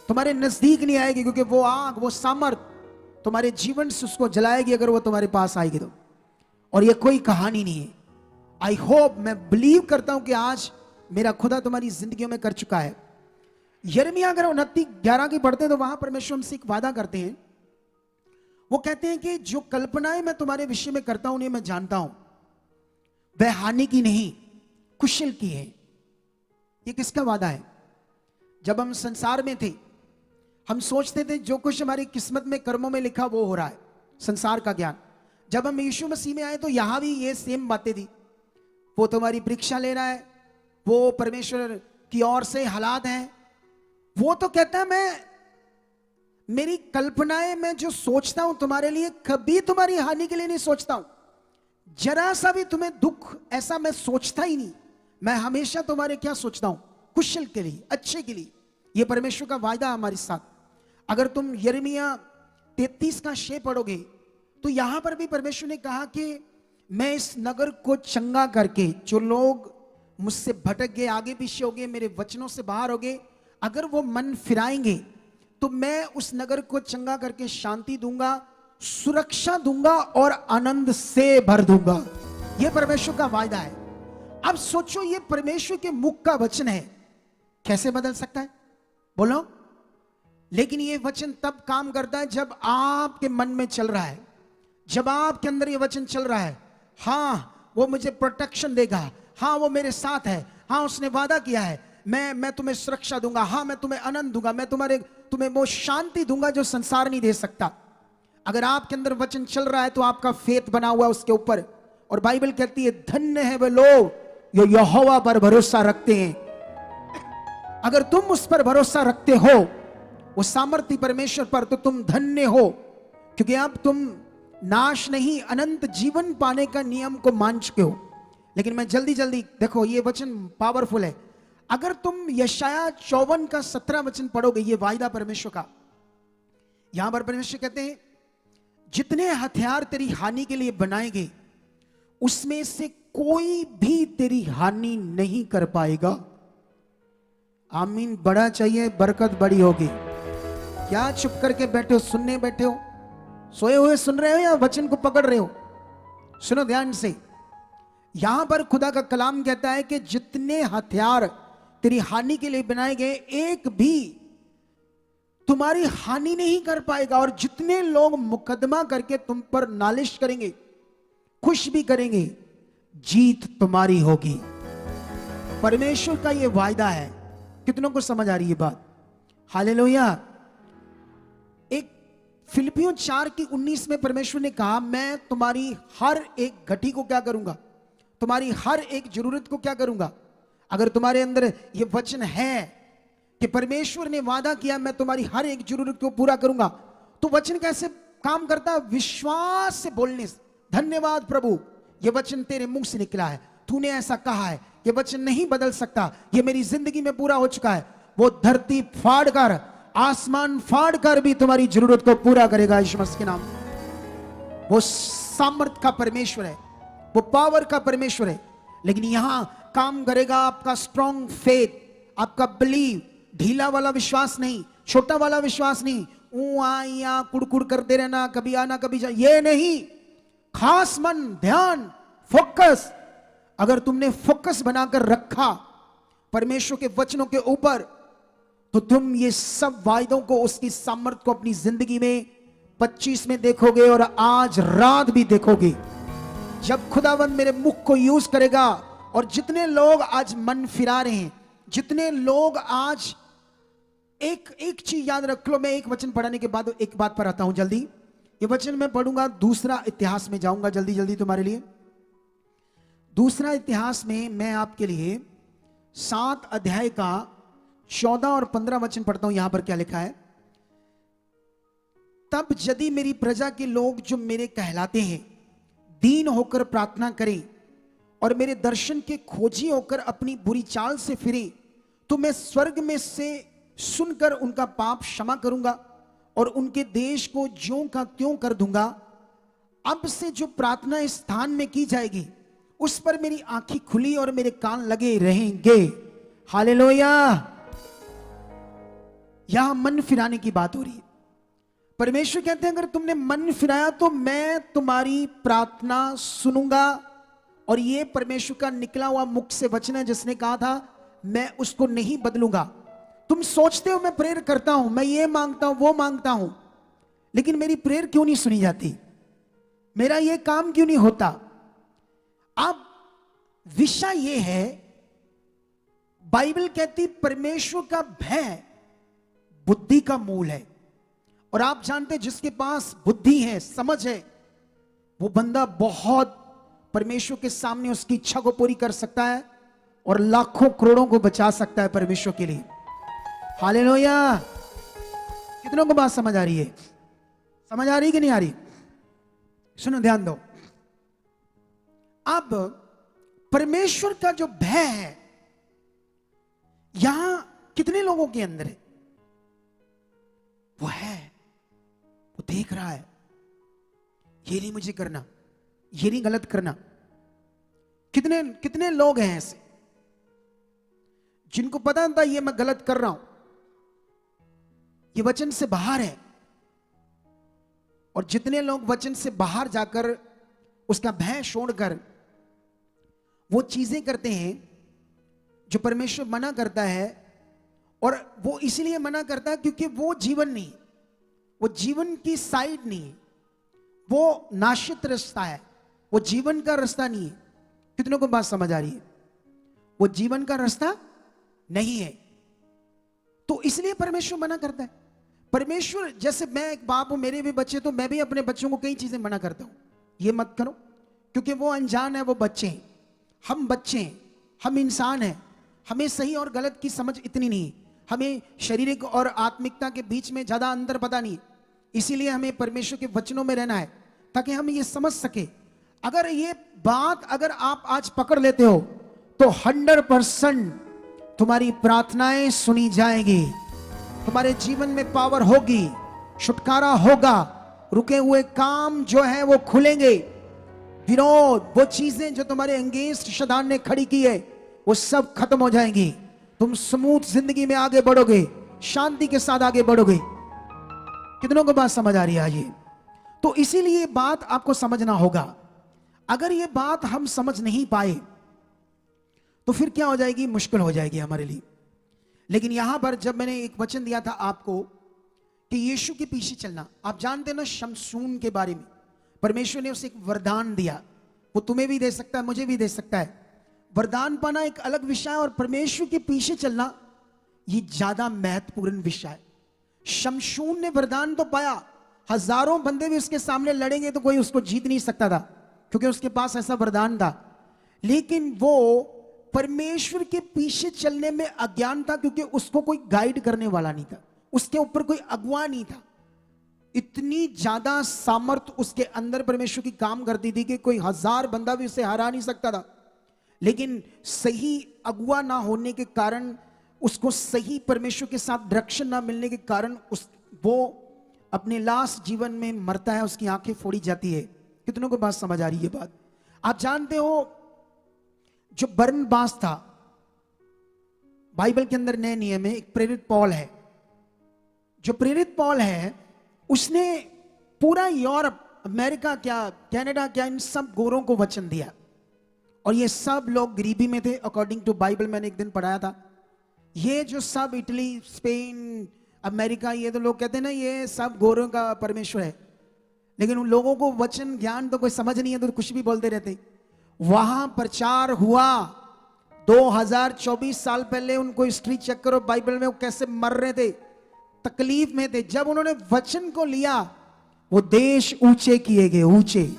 तुम्हारे नजदीक नहीं आएगी, क्योंकि वो आग, वो सामर्थ तुम्हारे जीवन से उसको जलाएगी अगर वो तुम्हारे पास आएगी तो। और ये कोई कहानी नहीं है। आई होप, मैं बिलीव करता हूं कि आज मेरा खुदा तुम्हारी जिंदगियों में कर चुका है। यिर्मयाह अगर 29:11 की पढ़ते हैं तो वहां परमेश्वर हमसे एक वादा करते हैं। वो कहते हैं कि जो कल्पनाएं मैं तुम्हारे विषय में करता हूं, उन्हें मैं जानता हूं, वह हानि की नहीं, कुशल की है। ये किसका वादा है? जब हम संसार में थे, हम सोचते थे जो कुछ हमारी किस्मत में, कर्मों में लिखा वो हो रहा है, संसार का ज्ञान। जब हम यीशु मसीह में आए तो यहां भी ये सेम बातें थी। वो तुम्हारी परीक्षा ले रहा है, वो परमेश्वर की ओर से हालात हैं। वो तो कहता है मैं, मेरी कल्पनाएं, मैं जो सोचता हूं तुम्हारे लिए, कभी तुम्हारी हानि के लिए नहीं सोचता हूं। जरा सा भी तुम्हें दुख, ऐसा मैं सोचता ही नहीं। मैं हमेशा तुम्हारे क्या सोचता हूं? कुशल के लिए, अच्छे के लिए। यह परमेश्वर का वायदा हमारे साथ। अगर तुम यिर्मयाह 33 का 6 पढ़ोगे तो यहां पर भी परमेश्वर ने कहा कि मैं इस नगर को चंगा करके, जो लोग मुझसे भटक गए, आगे पीछे हो गए, मेरे वचनों से बाहर हो गए, अगर वो मन फिराएंगे तो मैं उस नगर को चंगा करके शांति दूंगा, सुरक्षा दूंगा और आनंद से भर दूंगा। यह परमेश्वर का वायदा है। अब सोचो, ये परमेश्वर के मुख का वचन है, कैसे बदल सकता है? बोलो। लेकिन ये वचन तब काम करता है जब आपके मन में चल रहा है, जब आपके अंदर ये वचन चल रहा है। हाँ, वो मुझे प्रोटेक्शन देगा, हाँ वो मेरे साथ है, हाँ उसने वादा किया है, मैं तुम्हें सुरक्षा दूंगा, हाँ मैं तुम्हें आनंद दूंगा, मैं तुम्हें वो शांति दूंगा जो संसार नहीं दे सकता। अगर आपके अंदर वचन चल रहा है तो आपका फेथ बना हुआ उसके ऊपर। और बाइबल कहती है धन्य है वे लोग जो यहोवा पर भरोसा रखते हैं। अगर तुम उस पर भरोसा रखते हो, वो सामर्थ्य परमेश्वर पर, तो तुम धन्य हो, क्योंकि अब तुम नाश नहीं, अनंत जीवन पाने का नियम को मान चुके हो। लेकिन मैं जल्दी जल्दी, देखो ये वचन पावरफुल है। अगर तुम यशायाह 54 का 17 वचन पढ़ोगे, ये वायदा परमेश्वर का। यहां पर परमेश्वर कहते हैं जितने हथियार तेरी हानि के लिए बनाए गए, उसमें से कोई भी तेरी हानि नहीं कर पाएगा। आमीन बड़ा चाहिए, बरकत बड़ी होगी। क्या चुप करके बैठे हो, सुनने बैठे हो? सोए हुए सुन रहे हो या वचन को पकड़ रहे हो? सुनो ध्यान से। यहां पर खुदा का कलाम कहता है कि जितने हथियार तेरी हानि के लिए बनाए गए, एक भी तुम्हारी हानि नहीं कर पाएगा। और जितने लोग मुकदमा करके तुम पर नालिश करेंगे, खुश भी करेंगे, जीत तुम्हारी होगी। परमेश्वर का यह वायदा है। कितनों को समझ आ रही है बात? हालेलुया। एक फिलिपियों 4:19 में परमेश्वर ने कहा, मैं तुम्हारी हर एक घटी को क्या करूंगा? तुम्हारी हर एक जरूरत को क्या करूंगा? अगर तुम्हारे अंदर यह वचन है कि परमेश्वर ने वादा किया मैं तुम्हारी हर एक जरूरत को पूरा करूंगा, तो वचन कैसे काम करता है? विश्वास से बोलने से। धन्यवाद प्रभु, यह वचन तेरे मुंह से निकला है, तूने ऐसा कहा है, यह वचन नहीं बदल सकता, यह मेरी जिंदगी में पूरा हो चुका है। वो धरती फाड़ कर, आसमान फाड़ कर भी तुम्हारी जरूरत को पूरा करेगा यीशु मसीह के नाम। वो सामर्थ का परमेश्वर है, वो पावर का परमेश्वर है। लेकिन यहां काम करेगा आपका स्ट्रॉन्ग फेथ, आपका बिलीव। ढीला वाला विश्वास नहीं, छोटा वाला विश्वास नहीं, या कुड़कुड़ करते रहना, कभी आना कभी जा, ये नहीं। खास मन, ध्यान, फोकस। अगर तुमने फोकस बनाकर रखा परमेश्वर के वचनों के ऊपर, तो तुम ये सब वायदों को, उसकी सामर्थ को अपनी जिंदगी में 25 में देखोगे और आज रात भी देखोगे। जब खुदावंद मेरे मुख को यूज करेगा, और जितने लोग आज मन फिरा रहे हैं, जितने लोग आज एक चीज याद रख लो। मैं एक वचन पढ़ने के बाद एक बात पर आता हूं जल्दी। ये वचन मैं पढ़ूंगा, दूसरा इतिहास में जाऊंगा जल्दी जल्दी तुम्हारे लिए। दूसरा इतिहास में मैं आपके लिए 7 अध्याय का 14 और 15 वचन पढ़ता हूं। यहां पर क्या लिखा है? तब यदि मेरी प्रजा के लोग जो मेरे कहलाते हैं दीन होकर प्रार्थना करें और मेरे दर्शन के खोजी होकर अपनी बुरी चाल से फिरें, तो मैं स्वर्ग में से सुनकर उनका पाप क्षमा करूंगा और उनके देश को ज्यों का त्यों कर दूंगा। अब से जो प्रार्थना इस स्थान में की जाएगी, उस पर मेरी आंखें खुली और मेरे कान लगे रहेंगे। हालेलुया। यहां मन फिराने की बात हो रही है। परमेश्वर कहते हैं अगर तुमने मन फिराया तो मैं तुम्हारी प्रार्थना सुनूंगा। और ये परमेश्वर का निकला हुआ मुख से वचन है, जिसने कहा था मैं उसको नहीं बदलूंगा। तुम सोचते हो मैं प्रेयर करता हूं, मैं ये मांगता हूं, वो मांगता हूं, लेकिन मेरी प्रेयर क्यों नहीं सुनी जाती? मेरा ये काम क्यों नहीं होता? अब विषय ये है, बाइबल कहती परमेश्वर का भय बुद्धि का मूल है। और आप जानते हैं जिसके पास बुद्धि है, समझ है, वो बंदा बहुत परमेश्वर के सामने उसकी इच्छा को पूरी कर सकता है और लाखों करोड़ों को बचा सकता है परमेश्वर के लिए। हालेलुया। कितनों को बात समझ आ रही है? समझ आ रही कि नहीं आ रही? सुनो, ध्यान दो। अब परमेश्वर का जो भय है यहां कितने लोगों के अंदर है? वो है, वो देख रहा है, ये नहीं मुझे करना, ये नहीं गलत करना। कितने कितने लोग हैं ऐसे जिनको पता था ये मैं गलत कर रहा हूं, ये वचन से बाहर है। और जितने लोग वचन से बाहर जाकर उसका भय छोड़कर वो चीजें करते हैं जो परमेश्वर मना करता है, और वो इसलिए मना करता है क्योंकि वो जीवन नहीं, वो जीवन की साइड नहीं, वो नाशित रास्ता है, वो जीवन का रास्ता नहीं है। कितनों को बात समझ आ रही है? वो जीवन का रास्ता नहीं है, तो इसलिए परमेश्वर मना करता है। परमेश्वर, जैसे मैं एक बाप हूं, मेरे भी बच्चे, तो मैं भी अपने बच्चों को कई चीजें मना करता हूं, ये मत करो, क्योंकि वो अनजान है, वो बच्चे हैं, हम बच्चे हैं, हम इंसान हैं, हमें सही और गलत की समझ इतनी नहीं, हमें शारीरिक और आत्मिकता के बीच में ज्यादा अंतर पता नहीं। इसीलिए हमें परमेश्वर के वचनों में रहना है ताकि हम ये समझ सके। अगर ये बात अगर आप आज पकड़ लेते हो तो 100% तुम्हारी प्रार्थनाएं सुनी जाएगी, तुम्हारे जीवन में पावर होगी, छुटकारा होगा, रुके हुए काम जो है वो खुलेंगे, विरोध, वो चीजें जो तुम्हारे अगेंस्ट शैतान ने खड़ी की है वो सब खत्म हो जाएंगी। तुम स्मूथ जिंदगी में आगे बढ़ोगे, शांति के साथ आगे बढ़ोगे। कितनों को बात समझ आ रही है आज ये? तो इसीलिए बात आपको समझना होगा। अगर ये बात हम समझ नहीं पाए तो फिर क्या हो जाएगी, मुश्किल हो जाएगी हमारे लिए। लेकिन यहां पर जब मैंने एक वचन दिया था आपको कि यीशु के पीछे चलना, आप जानते हैं ना शमसून के बारे में, परमेश्वर ने उसे एक वरदान दिया। वो तुम्हें भी दे सकता है, मुझे भी दे सकता है। वरदान पाना एक अलग विषय है और परमेश्वर के पीछे चलना ये ज्यादा महत्वपूर्ण विषय है। शमसून ने वरदान तो पाया, हजारों बंदे भी उसके सामने लड़ेंगे तो कोई उसको जीत नहीं सकता था, क्योंकि उसके पास ऐसा वरदान था। लेकिन वो परमेश्वर के पीछे चलने में अज्ञान था, क्योंकि उसको कोई गाइड करने वाला नहीं था, उसके ऊपर कोई अगुवा नहीं था। इतनी ज्यादा सामर्थ उसके अंदर परमेश्वर की काम करती थी कि कोई 1000 बंदा भी उसे हरा नहीं सकता था। लेकिन सही अगुवा ना होने के कारण, उसको सही परमेश्वर के साथ डायरेक्शन ना मिलने के कारण वो अपने लास्ट जीवन में मरता है, उसकी आंखें फोड़ी जाती है। कितनों को बात समझ आ रही है बात? आप जानते हो जो बरनबास था, बाइबल के अंदर नए नियम में एक प्रेरित पौल है। जो प्रेरित पौल है उसने पूरा यूरोप, अमेरिका क्या, कनाडा क्या, इन सब गोरों को वचन दिया। और ये सब लोग गरीबी में थे अकॉर्डिंग टू बाइबल। मैंने एक दिन पढ़ाया था, ये जो सब इटली, स्पेन, अमेरिका, ये तो लोग कहते हैं ना ये सब गोरों का परमेश्वर है, लेकिन उन लोगों को वचन ज्ञान तो कोई समझ नहीं है तो कुछ भी बोलते रहते। वहां प्रचार हुआ 2024 साल पहले। उनको हिस्ट्री चेक करो बाइबल में, वो कैसे मर रहे थे, तकलीफ में थे। जब उन्होंने वचन को लिया वो देश ऊंचे किए गए, ऊंचे।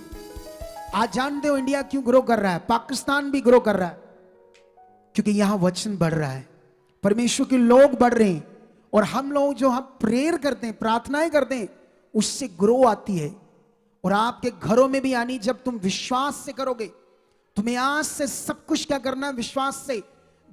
आज जानते हो इंडिया क्यों ग्रो कर रहा है, पाकिस्तान भी ग्रो कर रहा है, क्योंकि यहां वचन बढ़ रहा है, परमेश्वर के लोग बढ़ रहे हैं। और हम लोग जो हम प्रेयर करते हैं, प्रार्थनाएं करते हैं, उससे ग्रो आती है। और आपके घरों में भी आनी, जब तुम विश्वास से करोगे। तुम्हें आज से सब कुछ क्या करना है, विश्वास से।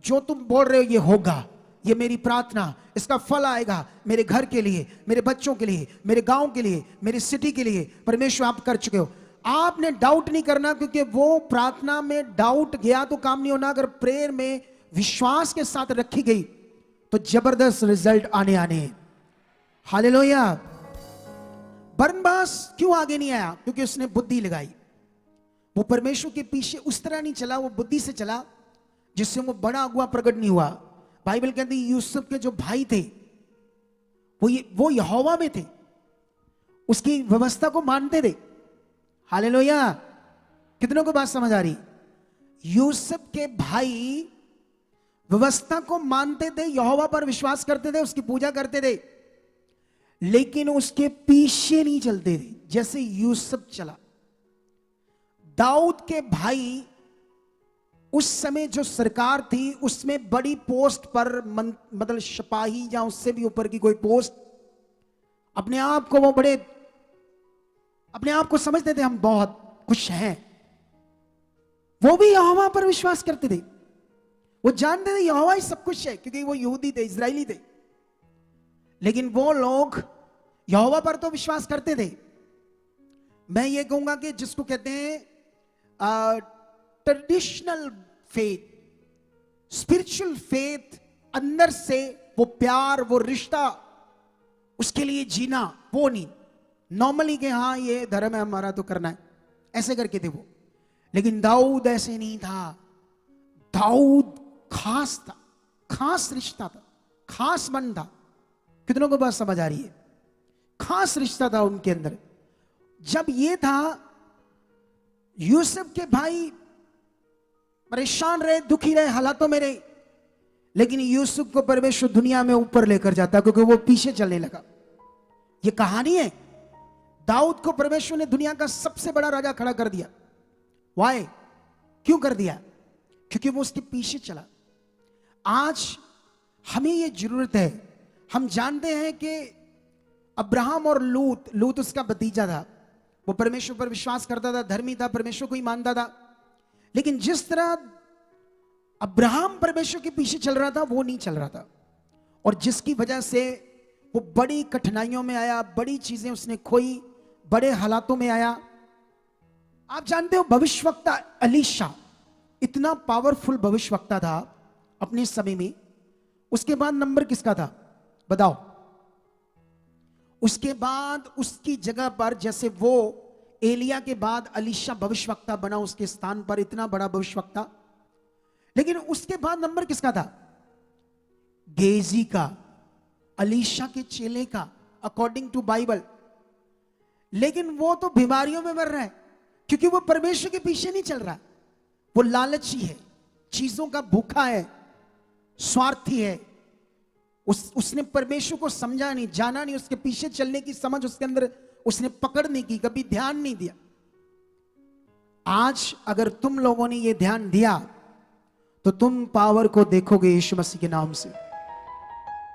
जो तुम बोल रहे हो ये होगा, ये मेरी प्रार्थना, इसका फल आएगा मेरे घर के लिए, मेरे बच्चों के लिए, मेरे गांव के लिए, मेरी सिटी के लिए। परमेश्वर आप कर चुके हो। आपने डाउट नहीं करना, क्योंकि वो प्रार्थना में डाउट गया तो काम नहीं होना। अगर प्रेयर में विश्वास के साथ रखी गई तो जबरदस्त रिजल्ट आने हैं। हालेलुया। बरनबास क्यों आगे नहीं आया? क्योंकि उसने बुद्धि लगाई। वो परमेश्वर के पीछे उस तरह नहीं चला, वो बुद्धि से चला जिससे वो बड़ा अगुआ प्रकट नहीं हुआ। बाइबल कहती है यूसुफ के जो भाई थे वो यहोवा में थे, उसकी व्यवस्था को मानते थे। हालेलुया। कितनों को बात समझ आ रही? यूसुफ के भाई व्यवस्था को मानते थे, यहोवा पर विश्वास करते थे, उसकी पूजा करते थे, लेकिन उसके पीछे नहीं चलते थे जैसे यूसुफ चला। दाऊद के भाई, उस समय जो सरकार थी उसमें बड़ी पोस्ट पर, मतलब सिपाही या उससे भी ऊपर की कोई पोस्ट, अपने आप को वो बड़े, अपने आप को समझते थे हम बहुत कुछ हैं। वो भी यहोवा पर विश्वास करते थे। वो जानते थे यहोवा ही सब कुछ है, क्योंकि वो यहूदी थे, इजरायली थे। लेकिन वो लोग यहोवा पर तो विश्वास करते थे। मैं ये कहूंगा कि जिसको कहते हैं ट्रेडिशनल फेथ, स्पिरिचुअल फेथ, अंदर से वो प्यार, वो रिश्ता, उसके लिए जीना, वो नहीं नॉर्मली कि हाँ ये धर्म है हमारा तो करना है, ऐसे करके थे वो। लेकिन दाऊद ऐसे नहीं था। दाऊद खास था, खास रिश्ता था, खास मन था। कितनों को बात समझ आ रही है? खास रिश्ता था उनके अंदर। जब ये था, यूसुफ के भाई परेशान रहे, दुखी रहे, हालातों में रहे, लेकिन यूसुफ को परमेश्वर दुनिया में ऊपर लेकर जाता, क्योंकि वो पीछे चलने लगा। ये कहानी है। दाऊद को परमेश्वर ने दुनिया का सबसे बड़ा राजा खड़ा कर दिया। वाई? क्यों कर दिया? क्योंकि वो उसके पीछे चला। आज हमें ये जरूरत है। हम जानते हैं कि अब्राहम और लूत उसका भतीजा था। वो परमेश्वर पर विश्वास करता था, धर्मी था, परमेश्वर को ही मानता था। लेकिन जिस तरह अब्राहम परमेश्वर के पीछे चल रहा था, वो नहीं चल रहा था। और जिसकी वजह से वो बड़ी कठिनाइयों में आया, बड़ी चीजें उसने खोई, बड़े हालातों में आया। आप जानते हो भविष्यवक्ता एलीशा इतना पावरफुल भविष्यवक्ता था अपने समय में। उसके बाद नंबर किसका था बताओ? उसके बाद उसकी जगह पर, जैसे वो एलिया के बाद एलीशा भविष्यवक्ता बना उसके स्थान पर, इतना बड़ा भविष्यवक्ता। लेकिन उसके बाद नंबर किसका था? गेजी का, एलीशा के चेले का, अकॉर्डिंग टू बाइबल। लेकिन वो तो बीमारियों में मर रहा है, क्योंकि वो परमेश्वर के पीछे नहीं चल रहा। वो लालची है, चीजों का भूखा है, स्वार्थी है। उसने परमेश्वर को समझा नहीं, जाना नहीं, उसके पीछे चलने की समझ उसके अंदर उसने पकड़ नहीं की, कभी ध्यान नहीं दिया। आज अगर तुम लोगों ने ये ध्यान दिया तो तुम पावर को देखोगे यीशु मसीह के नाम से।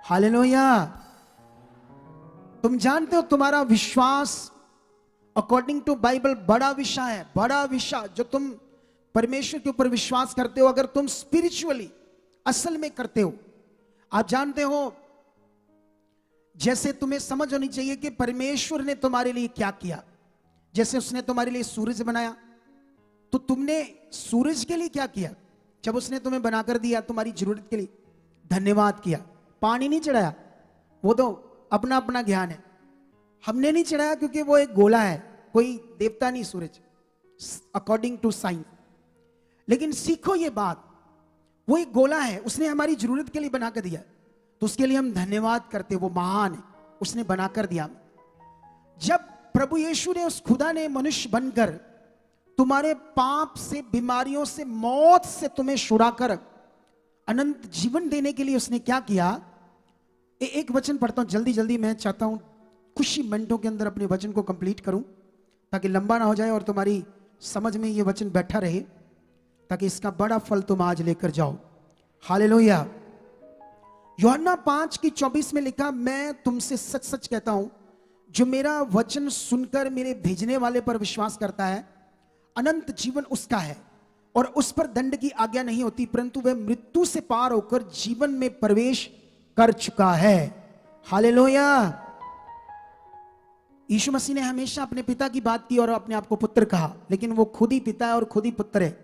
हालेलुया। तुम जानते हो तुम्हारा विश्वास अकॉर्डिंग टू बाइबल बड़ा विषय है, बड़ा विषय जो तुम परमेश्वर के ऊपर विश्वास करते हो, अगर तुम स्पिरिचुअली असल में करते हो। आप जानते हो, जैसे तुम्हें समझ होनी चाहिए कि परमेश्वर ने तुम्हारे लिए क्या किया। जैसे उसने तुम्हारे लिए सूरज बनाया, तो तुमने सूरज के लिए क्या किया? जब उसने तुम्हें बनाकर दिया तुम्हारी जरूरत के लिए, धन्यवाद किया। पानी नहीं चढ़ाया, वो तो अपना अपना ज्ञान है। हमने नहीं चढ़ाया क्योंकि वो एक गोला है, कोई देवता नहीं सूरज, अकॉर्डिंग टू साइंस। लेकिन सीखो ये बात, वो एक गोला है, उसने हमारी जरूरत के लिए बनाकर दिया, तो उसके लिए हम धन्यवाद करते। वो महान है, उसने बनाकर दिया। जब प्रभु यीशु ने, उस खुदा ने मनुष्य बनकर तुम्हारे पाप से, बीमारियों से, मौत से तुम्हें छुड़ाकर अनंत जीवन देने के लिए उसने क्या किया? एक वचन पढ़ता हूं जल्दी जल्दी। मैं चाहता हूं कुछ ही मिनटों के अंदर अपने वचन को कंप्लीट करूं, ताकि लंबा ना हो जाए और तुम्हारी समझ में ये वचन बैठा रहे, ताकि इसका बड़ा फल तुम आज लेकर जाओ। हालेलुया। यूहन्ना 5:24 में लिखा, मैं तुमसे सच सच कहता हूं, जो मेरा वचन सुनकर मेरे भेजने वाले पर विश्वास करता है, अनंत जीवन उसका है, और उस पर दंड की आज्ञा नहीं होती, परंतु वह मृत्यु से पार होकर जीवन में प्रवेश कर चुका है। हालेलुया। यीशु मसीह ने हमेशा अपने पिता की बात की और अपने आप को पुत्र कहा, लेकिन वो खुद ही पिता है और खुद ही पुत्र है।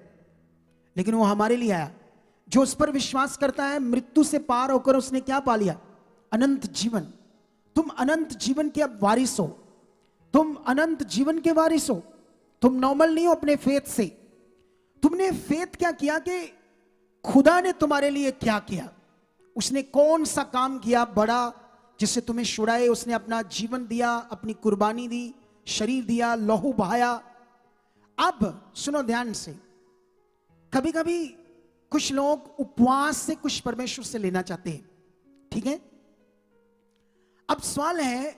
लेकिन वो हमारे लिए आया। जो उस पर विश्वास करता है, मृत्यु से पार होकर उसने क्या पा लिया? अनंत जीवन। तुम अनंत जीवन के अब वारिस हो। तुम अनंत जीवन के वारिस हो। तुम नॉर्मल नहीं हो अपने फेथ से। तुमने फेथ क्या किया कि खुदा ने तुम्हारे लिए क्या किया, उसने कौन सा काम किया बड़ा, जिससे तुम्हें छुड़ाए। उसने अपना जीवन दिया, अपनी कुर्बानी दी, शरीर दिया, लहू बहाया। अब सुनो ध्यान से, कभी कभी कुछ लोग उपवास से कुछ परमेश्वर से लेना चाहते हैं, ठीक है? अब सवाल है,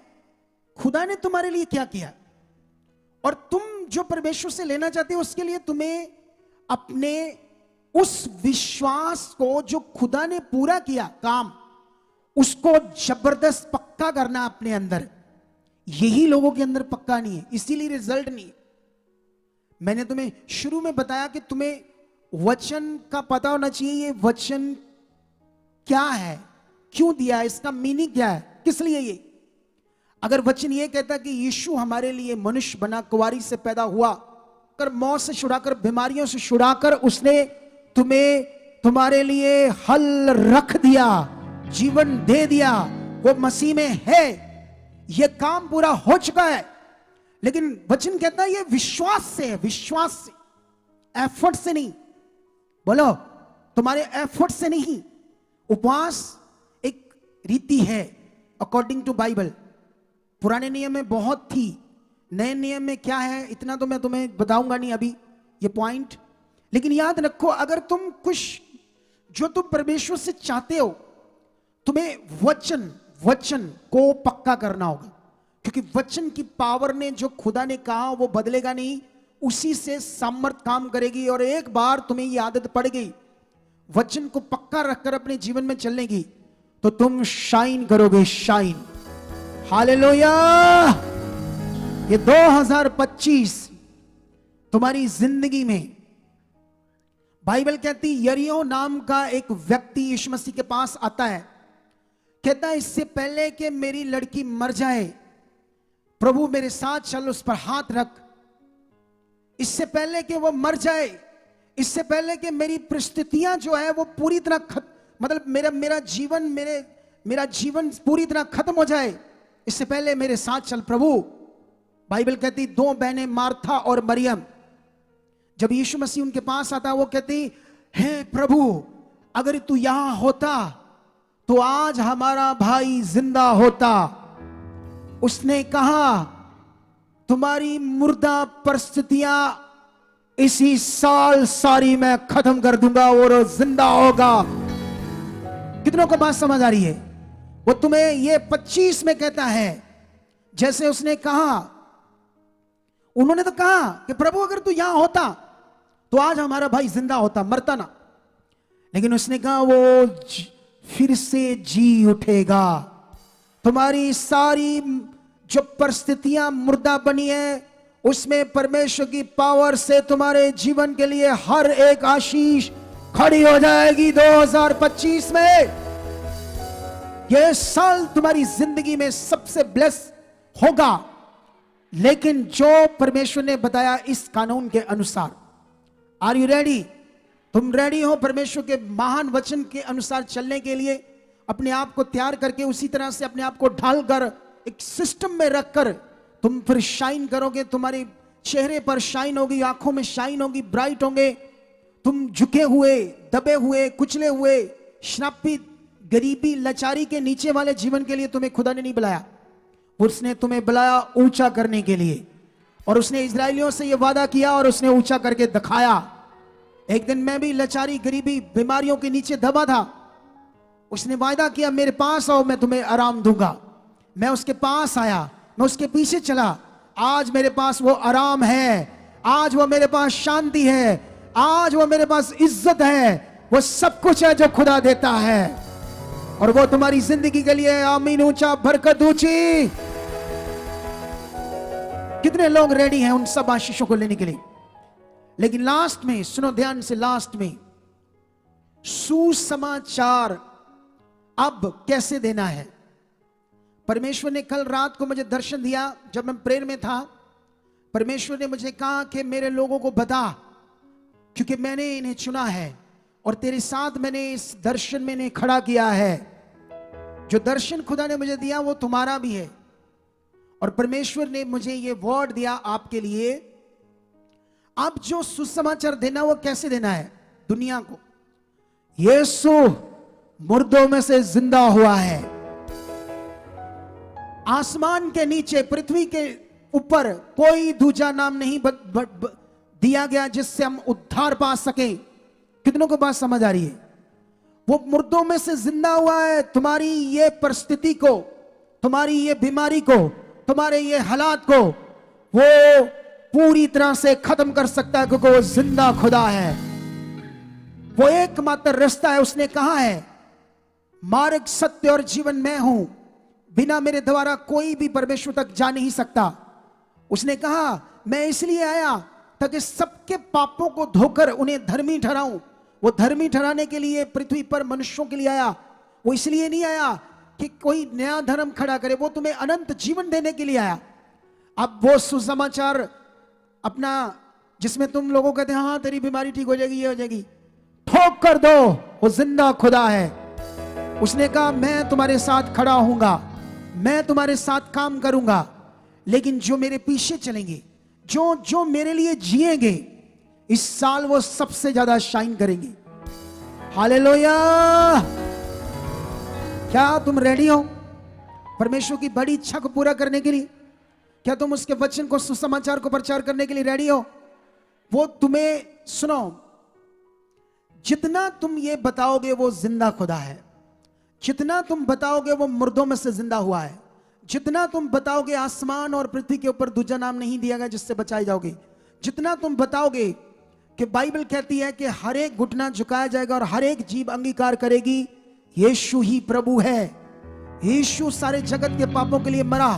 खुदा ने तुम्हारे लिए क्या किया, और तुम जो परमेश्वर से लेना चाहते हो उसके लिए तुम्हें अपने उस विश्वास को जो खुदा ने पूरा किया काम, उसको जबरदस्त पक्का करना अपने अंदर। यही लोगों के अंदर पक्का नहीं है, इसीलिए रिजल्ट नहीं है। मैंने तुम्हें शुरू में बताया कि तुम्हें वचन का पता होना चाहिए, ये वचन क्या है, क्यों दिया है, इसका मीनिंग क्या है, किस लिए ये। अगर वचन ये कहता कि यीशु हमारे लिए मनुष्य बना, कुंवारी से पैदा हुआ, कर मौत से छुड़ाकर, बीमारियों से छुड़ाकर उसने तुम्हें, तुम्हारे लिए हल रख दिया, जीवन दे दिया, वो मसीह में है, ये काम पूरा हो चुका है। लेकिन वचन कहता है ये विश्वास से है, विश्वास से, एफर्ट से नहीं। बोलो, तुम्हारे एफर्ट से नहीं। उपवास एक रीति है अकॉर्डिंग टू बाइबल। पुराने नियम में बहुत थी, नए नियम में क्या है इतना तो मैं तुम्हें बताऊंगा नहीं अभी ये पॉइंट। लेकिन याद रखो, अगर तुम कुछ जो तुम परमेश्वर से चाहते हो, तुम्हें वचन को पक्का करना होगा, क्योंकि वचन की पावर ने, जो खुदा ने कहा वो बदलेगा नहीं, उसी से सामर्थ काम करेगी। और एक बार तुम्हें ये आदत पड़ गई वचन को पक्का रखकर अपने जीवन में चलने की, तो तुम शाइन करोगे, शाइन। हालेलुया। ये 2025 तुम्हारी जिंदगी में, बाइबल कहती यरीहो नाम का एक व्यक्ति यीशु मसीह के पास आता है, कहता है इससे पहले कि मेरी लड़की मर जाए प्रभु मेरे साथ चल, उस पर हाथ रख। इससे पहले कि वो मर जाए, इससे पहले कि मेरी परिस्थितियां जो है वो पूरी तरह मतलब मेरा जीवन पूरी तरह खत्म हो जाए, इससे पहले मेरे साथ चल प्रभु। बाइबल कहती 2 बहनें मार्था और मरियम, जब यीशु मसीह उनके पास आता वो कहती, हे प्रभु अगर तू यहां होता तो आज हमारा भाई जिंदा होता। उसने कहा तुम्हारी मुर्दा परिस्थितियां इसी साल सारी मैं खत्म कर दूंगा और जिंदा होगा। कितनों को बात समझ आ रही है? वो तुम्हें ये 25 में कहता है, जैसे उसने कहा, उन्होंने तो कहा कि प्रभु अगर तू यहां होता तो आज हमारा भाई जिंदा होता, मरता ना। लेकिन उसने कहा वो फिर से जी उठेगा। तुम्हारी सारी जो परिस्थितियां मुर्दा बनी है, उसमें परमेश्वर की पावर से तुम्हारे जीवन के लिए हर एक आशीष खड़ी हो जाएगी। 2025 में यह साल तुम्हारी जिंदगी में सबसे ब्लेस होगा। लेकिन जो परमेश्वर ने बताया इस कानून के अनुसार, आर यू रेडी? तुम रेडी हो परमेश्वर के महान वचन के अनुसार चलने के लिए? अपने आप को तैयार करके उसी तरह से अपने आप को ढालकर एक सिस्टम में रखकर तुम फिर शाइन करोगे। तुम्हारे चेहरे पर शाइन होगी, आंखों में शाइन होगी, ब्राइट होंगे। तुम झुके हुए, दबे हुए, कुचले हुए, श्रापित, गरीबी, लाचारी के नीचे वाले जीवन के लिए तुम्हें खुदा ने नहीं बुलाया। उसने तुम्हें बुलाया ऊंचा करने के लिए। और उसने इजरायलियों से यह वादा किया और उसने ऊंचा करके दिखाया। एक दिन मैं भी लाचारी, गरीबी, बीमारियों के नीचे दबा था। उसने वादा किया मेरे पास आओ, मैं तुम्हें आराम दूंगा। मैं उसके पास आया, मैं उसके पीछे चला। आज मेरे पास वो आराम है, आज वो मेरे पास शांति है, आज वो मेरे पास इज्जत है। वो सब कुछ है जो खुदा देता है और वो तुम्हारी जिंदगी के लिए। आमीन, ऊंचा, बरकत ऊंची। कितने लोग रेडी हैं उन सब आशीषों को लेने के लिए? लेकिन लास्ट में सुनो ध्यान से, लास्ट में सुसमाचार अब कैसे देना है। परमेश्वर ने कल रात को मुझे दर्शन दिया जब मैं प्रेयर में था। परमेश्वर ने मुझे कहा कि मेरे लोगों को बता, क्योंकि मैंने इन्हें चुना है और तेरे साथ मैंने इस दर्शन में इन्हें खड़ा किया है। जो दर्शन खुदा ने मुझे दिया वो तुम्हारा भी है। और परमेश्वर ने मुझे ये वर्ड दिया आपके लिए। अब जो सुसमाचार देना वो कैसे देना है दुनिया को? यीशु मुर्दों में से जिंदा हुआ है। आसमान के नीचे, पृथ्वी के ऊपर कोई दूजा नाम नहीं दिया गया जिससे हम उद्धार पा सके। कितनों को बात समझ आ रही है? वो मुर्दों में से जिंदा हुआ है। तुम्हारी ये परिस्थिति को, तुम्हारी ये बीमारी को, तुम्हारे ये हालात को वो पूरी तरह से खत्म कर सकता है, क्योंकि वो जिंदा खुदा है। वो एकमात्र रास्ता है। उसने कहा है मार्ग, सत्य और जीवन मैं हूं, बिना मेरे द्वारा कोई भी परमेश्वर तक जा नहीं सकता। उसने कहा मैं इसलिए आया ताकि सबके पापों को धोकर उन्हें धर्मी ठहराऊं। वो धर्मी ठहराने के लिए पृथ्वी पर मनुष्यों के लिए आया। वो इसलिए नहीं आया कि कोई नया धर्म खड़ा करे, वो तुम्हें अनंत जीवन देने के लिए आया। अब वो सुसमाचार अपना, जिसमें तुम लोगों कहते हैं हाँ तेरी बीमारी ठीक हो जाएगी, ये हो जाएगी, ठोक कर दो। वो जिंदा खुदा है। उसने कहा मैं तुम्हारे साथ खड़ा होऊंगा, मैं तुम्हारे साथ काम करूंगा। लेकिन जो मेरे पीछे चलेंगे, जो मेरे लिए जिएंगे, इस साल वो सबसे ज्यादा शाइन करेंगे। हालेलुया। क्या तुम रेडी हो परमेश्वर की बड़ी इच्छा को पूरा करने के लिए? क्या तुम उसके वचन को, सुसमाचार को प्रचार करने के लिए रेडी हो? वो तुम्हें, सुनो, जितना तुम ये बताओगे वो जिंदा खुदा है, जितना तुम बताओगे वो मुर्दों में से जिंदा हुआ है, जितना तुम बताओगे आसमान और पृथ्वी के ऊपर दूजा नाम नहीं दिया गया जिससे बचाए जाओगे, जितना तुम बताओगे कि बाइबल कहती है कि हर एक घुटना झुकाया जाएगा और हर एक जीभ अंगीकार करेगी यीशु ही प्रभु है। यीशु सारे जगत के पापों के लिए मरा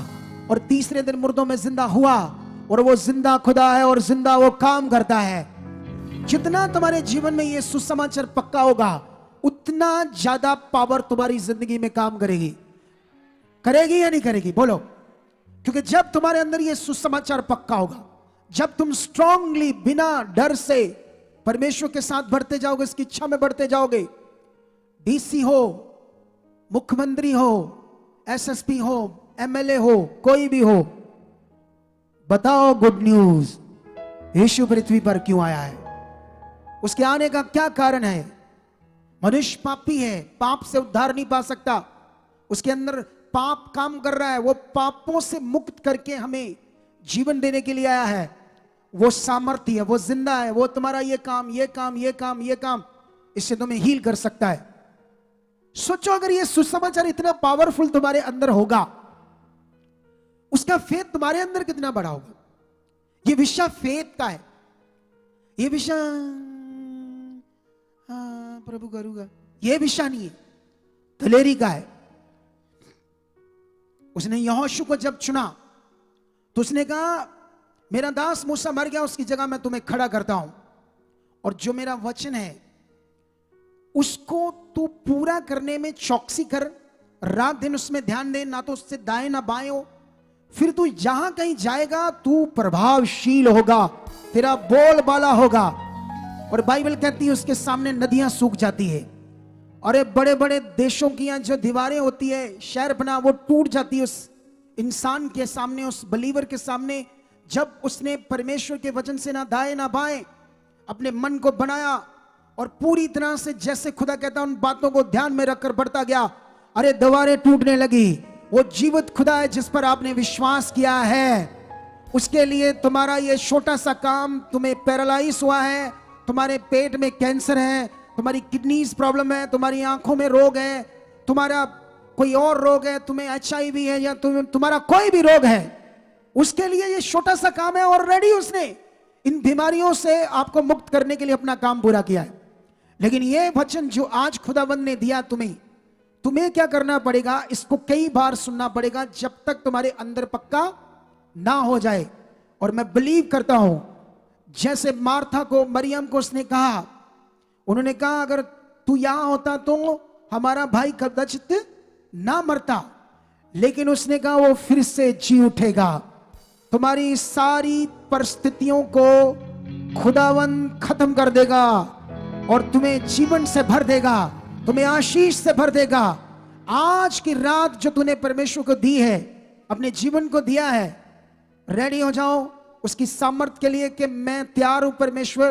और तीसरे दिन मुर्दों में जिंदा हुआ, और वो जिंदा खुदा है और जिंदा वो काम करता है। जितना तुम्हारे जीवन में ये सुसमाचार पक्का होगा, उतना ज्यादा पावर तुम्हारी जिंदगी में काम करेगी। करेगी या नहीं करेगी? बोलो। क्योंकि जब तुम्हारे अंदर ये सुसमाचार पक्का होगा, जब तुम स्ट्रांगली बिना डर से परमेश्वर के साथ बढ़ते जाओगे, इसकी इच्छा में बढ़ते जाओगे, डीसी हो, मुख्यमंत्री हो, एसएसपी हो, एमएलए हो, कोई भी हो, बताओ गुड न्यूज, यीशु पृथ्वी पर क्यों आया है, उसके आने का क्या कारण है। मनुष्य पापी है, पाप से उद्धार नहीं पा सकता, उसके अंदर पाप काम कर रहा है, वो पापों से मुक्त करके हमें जीवन देने के लिए आया है। वो सामर्थ्य है, वो जिंदा है, वो तुम्हारा ये काम ये काम ये काम ये काम इससे तुम्हें हील कर सकता है। सोचो अगर ये सुसमाचार इतना पावरफुल तुम्हारे अंदर होगा, उसका फेथ तुम्हारे अंदर कितना बड़ा होगा। ये विषय फेथ का है, ये विषय प्रभु करूंगा, ये विषय नहीं है, दलेरी का है। उसने यहोशू को जब चुना तो उसने कहा मेरा दास मूसा मर गया, उसकी जगह मैं तुम्हें खड़ा करता हूं, और जो मेरा वचन है उसको तू पूरा करने में चौकसी कर, रात दिन उसमें ध्यान दे, ना तो उससे दाएं ना बाएं हो, फिर तू जहां कहीं जाएगा तू प्रभावशील होगा, तेरा बोलबाला होगा। और बाइबल कहती है उसके सामने नदियां सूख जाती है, और ये बड़े बड़े देशों की जो दीवारें होती है, शहर बना, वो टूट जाती है उस इंसान के सामने, उस बलीवर के सामने, जब उसने परमेश्वर के वचन से ना दाएं ना बाएं अपने मन को बनाया और पूरी तरह से जैसे खुदा कहता उन बातों को ध्यान में रखकर बढ़ता गया। अरे दीवारें टूटने लगी। वो जीवित खुदा है जिस पर आपने विश्वास किया है, उसके लिए तुम्हारा ये छोटा सा काम, तुम्हें पैरालाइज हुआ है, तुम्हारे पेट में कैंसर है, तुम्हारी किडनीज प्रॉब्लम है, तुम्हारी आंखों में रोग है, तुम्हारा कोई और रोग है, तुम्हें HIV है, या तुम्हारा कोई भी रोग है, उसके लिए ये छोटा सा काम है। ऑलरेडी उसने इन बीमारियों से आपको मुक्त करने के लिए अपना काम पूरा किया है। लेकिन ये वचन जो आज खुदावंद ने दिया तुम्हें क्या करना पड़ेगा, इसको कई बार सुनना पड़ेगा जब तक तुम्हारे अंदर पक्का ना हो जाए। और मैं बिलीव करता हूं जैसे मार्था को, मरियम को उसने कहा, उन्होंने कहा अगर तू यहां होता तो हमारा भाई कदाचित ना मरता, लेकिन उसने कहा वो फिर से जी उठेगा। तुम्हारी सारी परिस्थितियों को खुदावंद खत्म कर देगा और तुम्हें जीवन से भर देगा, तुम्हें आशीष से भर देगा। आज की रात जो तूने परमेश्वर को दी है, अपने जीवन को दिया है, रेडी हो जाओ उसकी सामर्थ के लिए कि मैं तैयार हूं परमेश्वर,